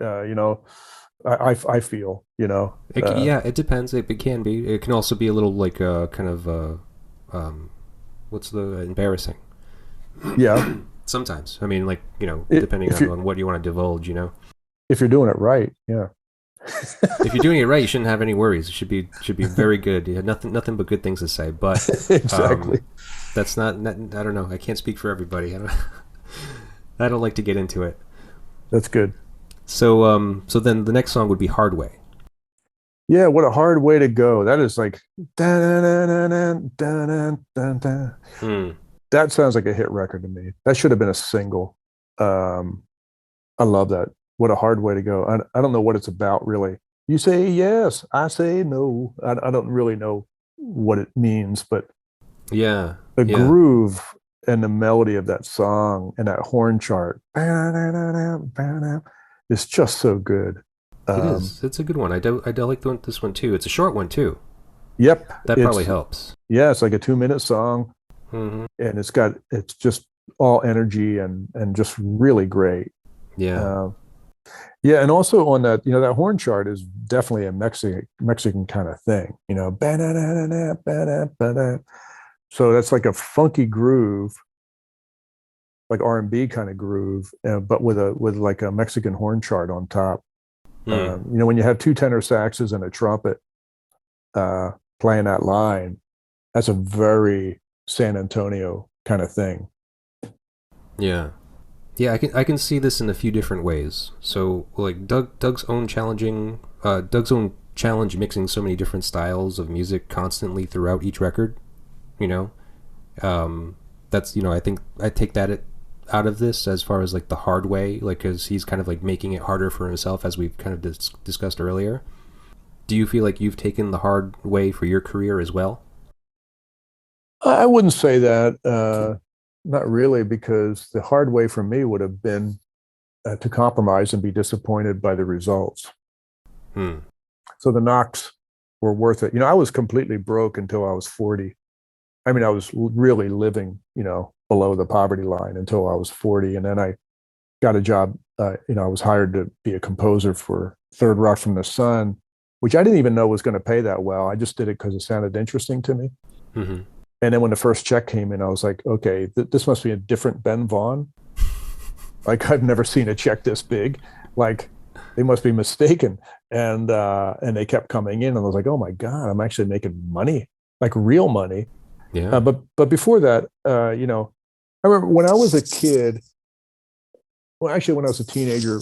I feel, It depends. It can be. It can also be a little like kind of what's the embarrassing. Yeah. Sometimes. I mean, like, depending on what you want to divulge, If you're doing it right, yeah. If you're doing it right, you shouldn't have any worries. It should be very good. You have nothing but good things to say. But Exactly. That's not. I don't know. I can't speak for everybody. I don't like to get into it. That's good. So then the next song would be Hard Way. Yeah, what a hard way to go. That is like dun, dun, dun, dun, dun, dun, dun. Hmm. That sounds like a hit record to me. That should have been a single. Um, I love that. What a hard way to go. I don't know what it's about really. You say yes, I say no. I don't really know what it means, but Yeah. the Yeah. groove and the melody of that song and that horn chart is just so good. It Um, is. It's a good one. I do like this one too. It's a short one too. yep, That probably it's helps. yeah, it's like a 2 minute song, Hmm. and it's just all energy and just really great. Yeah. Uh, yeah, and also on that, that horn chart is definitely a Mexican kind of thing. So that's like a funky groove, like R&B kind of groove, but with like a Mexican horn chart on top. Hmm. When you have two tenor saxes and a trumpet uh, playing that line, that's a very San Antonio kind of thing. Yeah. Yeah, I can see this in a few different ways. So like Doug's own challenge mixing so many different styles of music constantly throughout each record, you know. That's I think I take out of this as far as like the hard way, like cuz he's kind of like making it harder for himself as we've kind of discussed earlier. Do you feel like you've taken the hard way for your career as well? I wouldn't say that, not really, because the hard way for me would have been to compromise and be disappointed by the results. Hmm. So the knocks were worth it. I was completely broke until I was 40. I mean, I was really living, below the poverty line until I was 40. And then I got a job. I was hired to be a composer for Third Rock from the Sun, which I didn't even know was going to pay that well. I just did it because it sounded interesting to me. Mm-hmm. And then when the first check came in, I was like, okay, this must be a different Ben Vaughn. Like I've never seen a check this big. Like they must be mistaken. And they kept coming in, and I was like, oh my God, I'm actually making money, like real money. Yeah. But before that, I remember when I was a kid. Well, actually, when I was a teenager,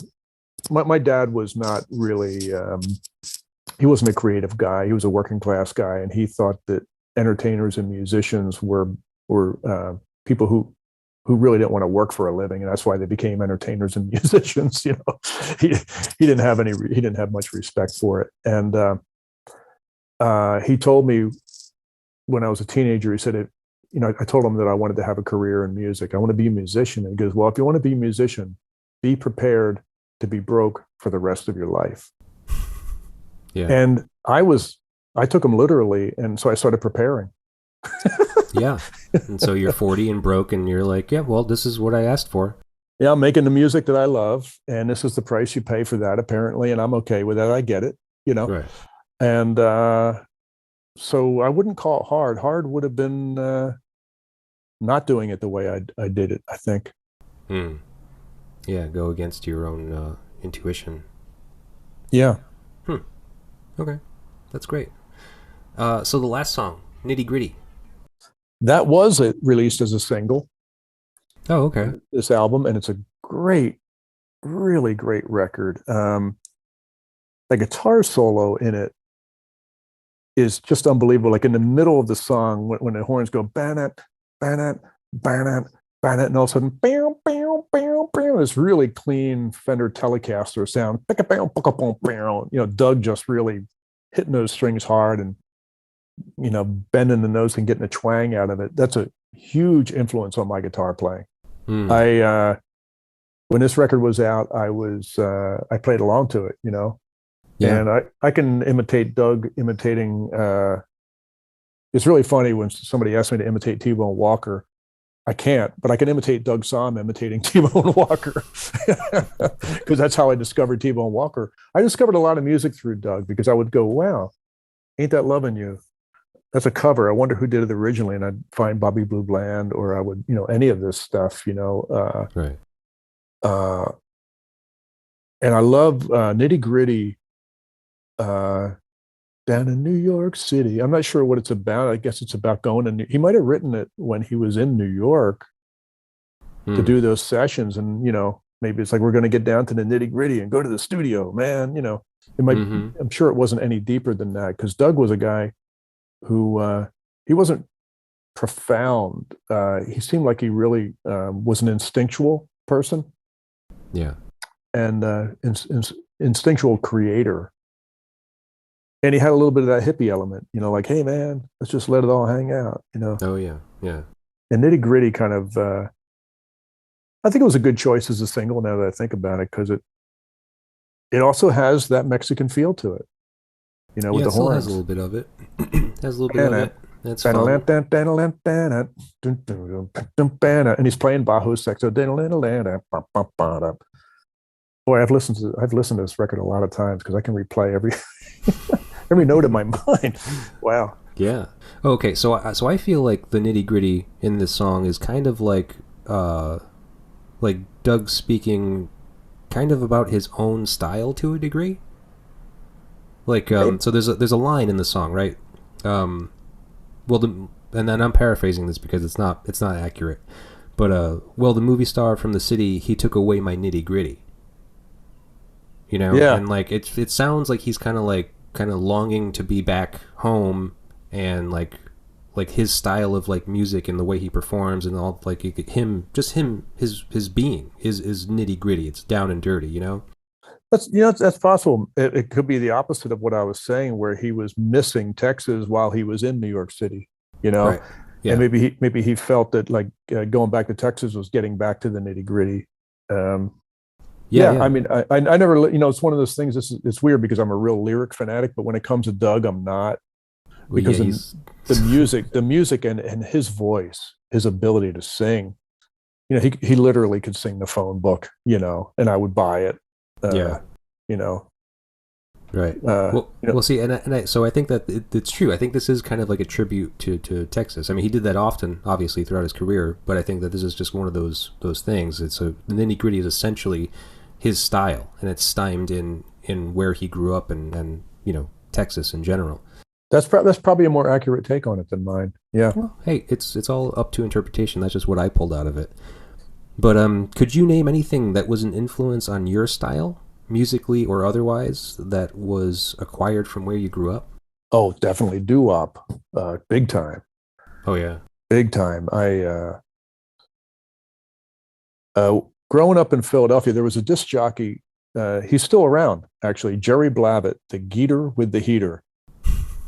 my dad was not really. He wasn't a creative guy. He was a working class guy, and he thought that entertainers and musicians were people who really didn't want to work for a living, and that's why they became entertainers and musicians. He didn't have much respect for it, and he told me when I was a teenager, he said, I told him that I wanted to have a career in music. I want to be a musician. And he goes, well, if you want to be a musician, be prepared to be broke for the rest of your life. Yeah. And I took him literally. And so I started preparing. Yeah. And so you're 40 and broke, and you're like, yeah, well, this is what I asked for. Yeah, I'm making the music that I love. And this is the price you pay for that, apparently. And I'm okay with that. I get it, Right. And so I wouldn't call it hard. Hard would have been not doing it the way I did it, I think. Hmm. Yeah, go against your own intuition. Yeah. Okay, that's great. So the last song, Nitty Gritty. That was it released as a single, Oh, okay. this album, and it's a great, really great record. The guitar solo in it is just unbelievable. Like in the middle of the song, when the horns go banat, banat, banat, banat, and all of a sudden, bam, bam, bam, bam, this really clean Fender Telecaster sound. Doug just really hitting those strings hard and bending the notes and getting a twang out of it. That's a huge influence on my guitar playing. Hmm. When this record was out, I played along to it, Yeah. and I can imitate Doug imitating. It's really funny when somebody asks me to imitate T-Bone Walker. I can't, but I can imitate Doug Somm imitating T-Bone Walker, because that's how I discovered T-Bone Walker. I discovered a lot of music through Doug because I would go, wow, ain't that loving you? That's a cover. I wonder who did it originally. And I'd find Bobby Blue Bland, or I would, any of this stuff, Right. And I love Nitty Gritty down in New York City. I'm not sure what it's about. I guess it's about going to he might have written it when he was in New York to do those sessions. And, maybe it's like, we're going to get down to the nitty gritty and go to the studio, man. It might, Mm-hmm. I'm sure it wasn't any deeper than that, because Doug was a guy who he wasn't profound. He seemed like he really was an instinctual person Yeah. and instinctual creator. And he had a little bit of that hippie element, like, hey man, let's just let it all hang out. Oh yeah. Yeah. And Nitty Gritty kind of, I think it was a good choice as a single now that I think about it, because it also has that Mexican feel to it, with Yeah, the it still has horns. a little bit of it. Has a little bit of it. That's fun. And he's playing Bajo Sexto. Boy, I've listened to this record a lot of times because I can replay every note in my mind. Wow. Yeah. Okay. So I feel like the nitty gritty in this song is kind of like Doug speaking kind of about his own style to a degree. Like so there's a line in the song, right? Well, and then I'm paraphrasing this because it's not accurate. But well, the movie star from the city, he took away my nitty gritty. Yeah. And like it sounds like he's kind of longing to be back home, and like his style of like music and the way he performs and all, like his being is nitty gritty. It's down and dirty. That's possible. It could be the opposite of what I was saying, where he was missing Texas while he was in New York City. Right. Yeah. And maybe he felt that like going back to Texas was getting back to the nitty gritty. Yeah. I mean, I never, it's one of those things. It's weird because I'm a real lyric fanatic, but when it comes to Doug, I'm not, Well, because yeah, the music and his voice, his ability to sing, he literally could sing the phone book, and I would buy it. Yeah. You know, Right. uh, Well, see, so I think that it's true. I think this is kind of like a tribute to Texas. I mean, he did that often, obviously, throughout his career. But I think that this is just one of those things. The nitty gritty is essentially his style, and it's stymied in where he grew up and Texas in general. that's probably a more accurate take on it than mine. Yeah. Well, hey, it's all up to interpretation. That's just what I pulled out of it. But could you name anything that was an influence on your style, musically or otherwise, that was acquired from where you grew up? Oh, definitely doo-wop, big time, Oh yeah. big time. Growing up in Philadelphia, there was a disc jockey. He's still around, actually. Jerry Blavat, the Geeter with the heater.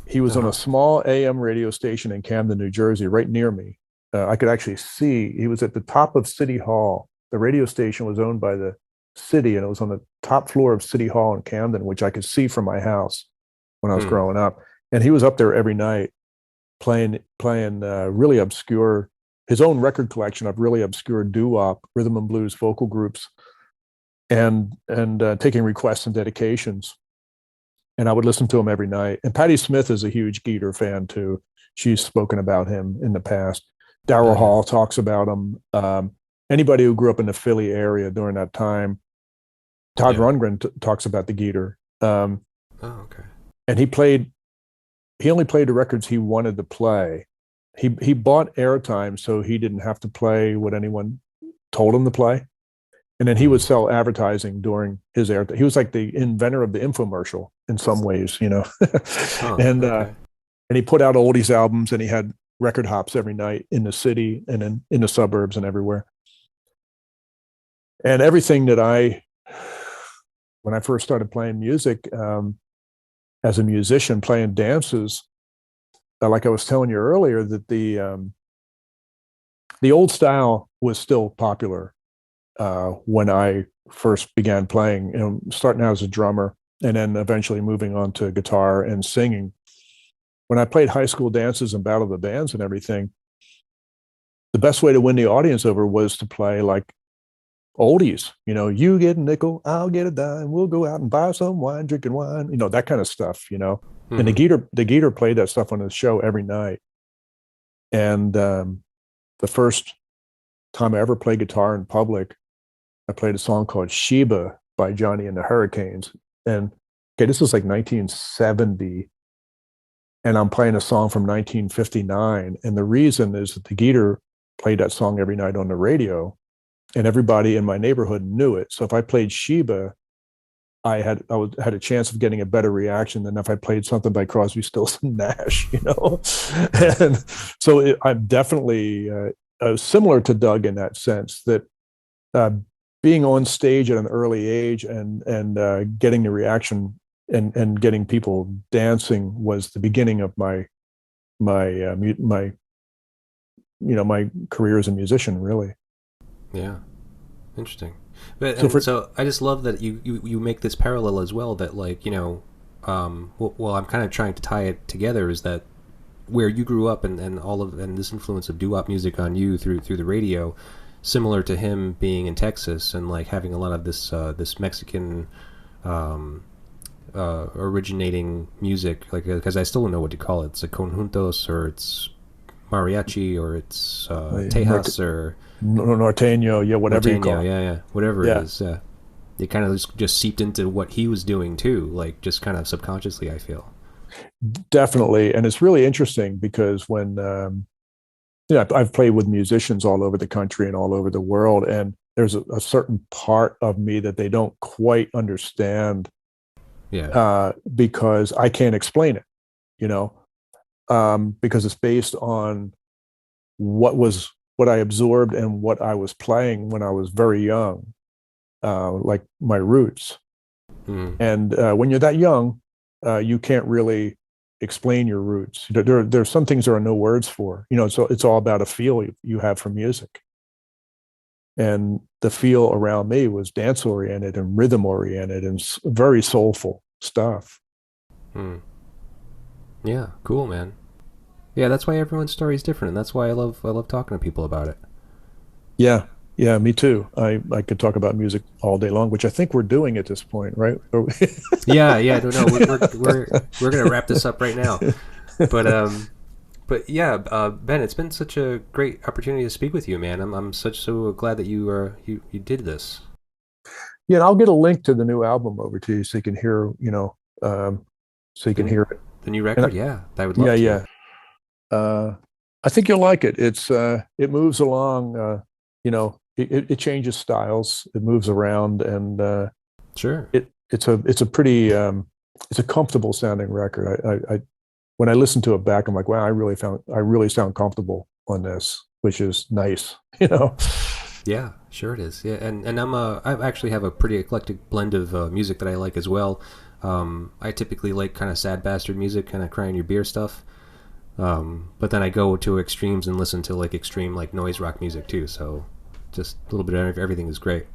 He was on a small AM radio station in Camden, New Jersey, right near me. I could actually see he was at the top of City Hall. The radio station was owned by the city, and it was on the top floor of City Hall in Camden, which I could see from my house when I was growing up. And he was up there every night playing really obscure, his own record collection of really obscure doo-wop, rhythm and blues vocal groups, and taking requests and dedications. And I would listen to him every night. And Patti Smith is a huge Geeter fan too. She's spoken about him in the past. Daryl Hall talks about him. Anybody who grew up in the Philly area during that time, Todd Rundgren talks about the Geeter. Okay. And he only played the records he wanted to play. He bought airtime so he didn't have to play what anyone told him to play. And then he would sell advertising during his airtime. He was like the inventor of the infomercial in some ways, and he put out oldies albums, and he had record hops every night in the city and in the suburbs and everywhere. And everything that when I first started playing music, as a musician, playing dances, like I was telling you earlier, that the old style was still popular when I first began playing, starting out as a drummer and then eventually moving on to guitar and singing. When I played high school dances and battle of the bands and everything, the best way to win the audience over was to play like oldies. You get a nickel, I'll get a dime, we'll go out and buy some wine, drinking wine, that kind of stuff. And the Geeter played that stuff on his show every night. And the first time I ever played guitar in public, I played a song called Sheba by Johnny and the Hurricanes. And okay, this was like 1970. And I'm playing a song from 1959. And the reason is that the Geeter played that song every night on the radio, and everybody in my neighborhood knew it. So if I played Sheba, had a chance of getting a better reaction than if I played something by Crosby, Stills and Nash, you know. Right. And so I'm definitely similar to Doug in that sense that uh, being on stage at an early age and getting the reaction and getting people dancing was the beginning of my my career as a musician, really. Yeah. Interesting. But So and so I just love that you make this parallel as well, that like, well, I'm kind of trying to tie it together, is that where you grew up and all of and this influence of doo-wop music on you through the radio, similar to him being in Texas and like having a lot of this Mexican originating music, like, because I still don't know what to call it. It's like conjuntos, or it's mariachi, or it's tejas, or Norteño, yeah, whatever you call norteño, it. yeah, whatever Yeah. it is. It kind of just seeped into what he was doing too, like just kind of subconsciously, I feel. Definitely. And it's really interesting because when I've played with musicians all over the country and all over the world, and there's a certain part of me that they don't quite understand Yeah. because I can't explain it, you know, because it's based on what I absorbed and what I was playing when I was very young, like my roots. Mm. And when you're that young, you can't really explain your roots. There's some things there are no words for. You know, so it's all about a feel you have for music. And the feel around me was dance oriented and rhythm oriented and very soulful stuff. Mm. Yeah, cool, man. Yeah, that's why everyone's story is different, and that's why I love talking to people about it. Yeah, yeah, me too. I could talk about music all day long, which I think we're doing at this point, right? Yeah, I don't know. We're gonna wrap this up right now, but yeah, Ben, it's been such a great opportunity to speak with you, man. I'm so glad that you did this. Yeah, and I'll get a link to the new album over to you so you can hear, so you The can new, hear it. the new And record, yeah, I would yeah, love to. yeah. I think you'll like it. It moves along. It changes styles. It moves around, and Sure. it's a pretty it's a comfortable sounding record. I when I listen to it back, I'm like, wow, I really sound comfortable on this, which is nice. You know. Yeah, sure it is. Yeah, and I actually have a pretty eclectic blend of music that I like as well. I typically like kind of sad bastard music, kind of crying your beer stuff. But then I go to extremes and listen to like extreme like noise rock music too. So just a little bit of everything is great.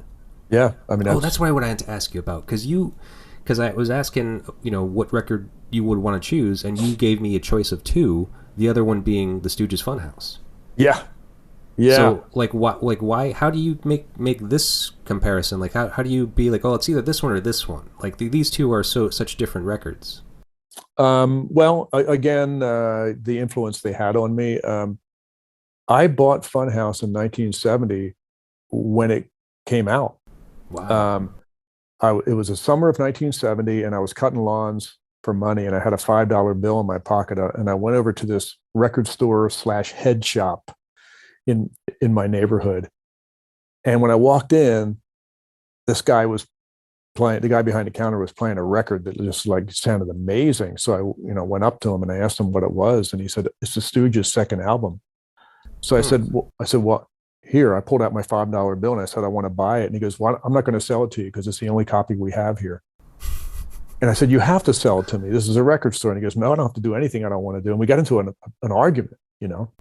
Yeah, I mean, Oh, that's what I wanted to ask you about, because I was asking, what record you would want to choose, and you gave me a choice of two. The other one being the Stooges' Funhouse. yeah, yeah. So why? How do you make this comparison? Like how do you be like, oh, it's either this one or this one? Like these two are such different records. Well, again, the influence they had on me. I bought Funhouse in 1970 when it came out. Wow. It was the summer of 1970, and I was cutting lawns for money, and I had a $5 bill in my pocket, and I went over to this record store / head shop in my neighborhood. And when I walked in, this guy was playing. The guy behind the counter was playing a record that just like sounded amazing. So I, went up to him and I asked him what it was, and he said it's the Stooges' second album. So I said, well, here. I pulled out my $5 bill and I said, I want to buy it. And he goes, well, I'm not going to sell it to you because it's the only copy we have here. And I said, you have to sell it to me. This is a record store. And he goes, no, I don't have to do anything I don't want to do. And we got into an argument.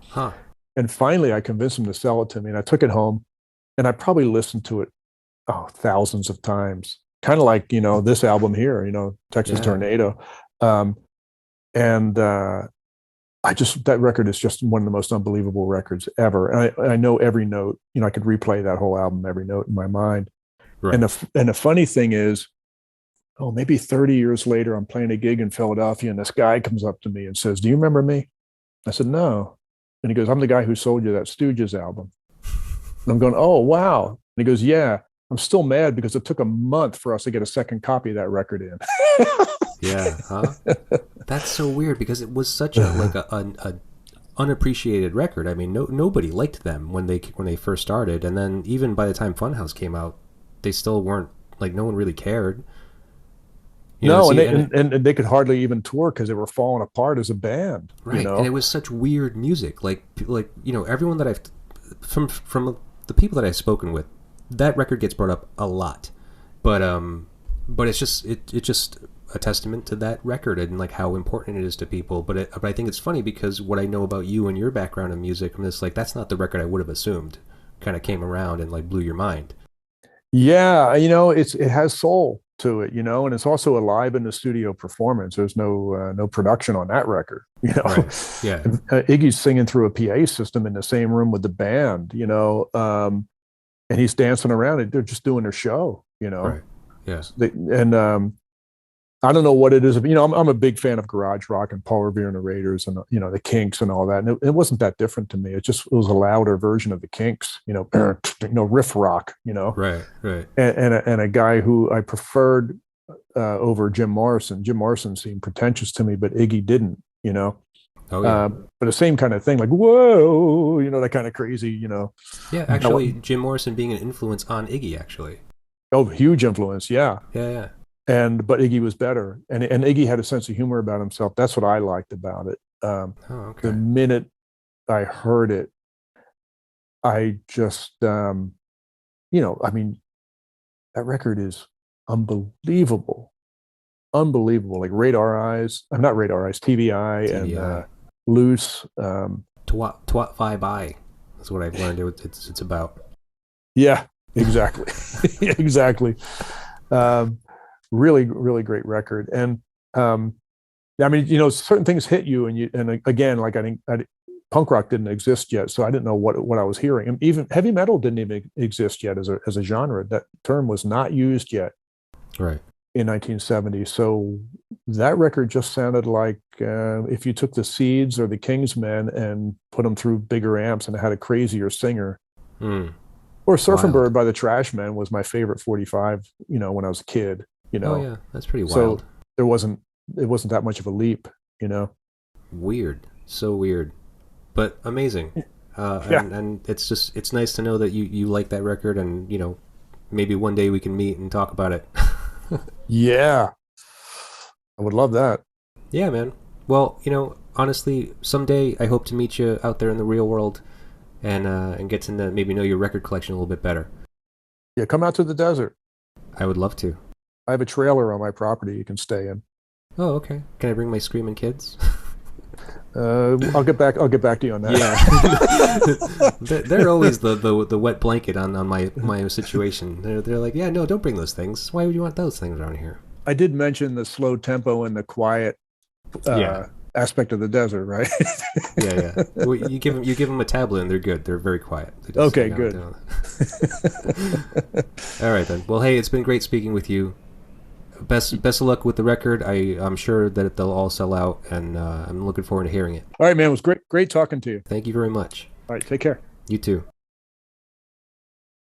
Huh. And finally, I convinced him to sell it to me. And I took it home, and I probably listened to it thousands of times. Kind of like this album here, Texas Yeah. Tornado, and that record is just one of the most unbelievable records ever. And I know every note. I could replay that whole album, every note in my mind. Right. And the funny thing is, maybe 30 years later, I'm playing a gig in Philadelphia, and this guy comes up to me and says, "Do you remember me?" I said, "No." And he goes, "I'm the guy who sold you that Stooges album." And I'm going, "Oh, wow." And he goes, "Yeah, I'm still mad because it took a month for us to get a second copy of that record in." Yeah, huh? That's so weird because it was such a unappreciated record. I mean, nobody liked them when they first started, and then even by the time Funhouse came out, they still weren't like, no one really cared. You know, No, and see, they and they could hardly even tour because they were falling apart as a band. right, You know, and it was such weird music. Like you know, everyone that I've from the people that I've spoken with, that record gets brought up a lot, but it's just it's just a testament to that record and like how important it is to people. But I think it's funny because what I know about you and your background in music, I'm just like that's not the record I would have assumed. Kind of came around and like blew your mind. yeah, you know, it has soul to it, you know, and it's also a live in the studio performance. There's no production on that record, you know. Right. Yeah. Iggy's singing through a PA system in the same room with the band, you know, and he's dancing around and they're just doing their show, you know. Right. Yeah. And I don't know what it is. You know, I'm a big fan of garage rock and Paul Revere and the Raiders and, you know, the Kinks and all that. And it wasn't that different to me. It was a louder version of the Kinks, you know, riff rock, you know. Right. Right. And a guy who I preferred over Jim Morrison. Jim Morrison seemed pretentious to me, but Iggy didn't, you know. Oh yeah. But the same kind of thing, like whoa, you know, that kind of crazy, you know. Yeah. Actually, Jim Morrison being an influence on Iggy, actually. Oh, huge influence, yeah. Yeah. Yeah. But Iggy was better, and Iggy had a sense of humor about himself. That's what I liked about it. Oh, okay. The minute I heard it, I just, you know, I mean, that record is unbelievable, unbelievable. Like Radar Eyes, I'm not Radar Eyes, TVI, and Loose. Twat Fi Bye. That's what I've learned. It's about. Yeah, exactly, exactly. Really, really great record. And I mean, you know, certain things hit you, and again, like I punk rock didn't exist yet, so I didn't know what I was hearing. And even heavy metal didn't even exist yet as a genre. That term was not used yet, Right. in 1970. So that record just sounded like if you took the Seeds or the Kingsmen and put them through bigger amps and had a crazier singer. Or Surfing Bird by the Trashmen was my favorite 45, you know, when I was a kid, you know. Oh yeah, that's pretty wild. So it wasn't that much of a leap, you know. Weird, so weird, but amazing. Yeah. And it's nice to know that you like that record, and you know, maybe one day we can meet and talk about it. Yeah, I would love that. Yeah, man. Well, you know, honestly, someday I hope to meet you out there in the real world, and get to maybe know your record collection a little bit better. Yeah, come out to the desert. I would love to. I have a trailer on my property you can stay in. Oh, okay. Can I bring my screaming kids? I'll get back to you on that. Yeah. They're always the wet blanket on my situation. They're like, yeah, no, don't bring those things. Why would you want those things around here? I did mention the slow tempo and the quiet aspect of the desert, right? Yeah. Well, you give them a tablet and they're good. They're very quiet. Okay, good. All right then. Well, hey, it's been great speaking with you. Best of luck with the record. I'm sure that they'll all sell out, and I'm looking forward to hearing it. All right, man. It was great talking to you. Thank you very much. All right, take care. You too.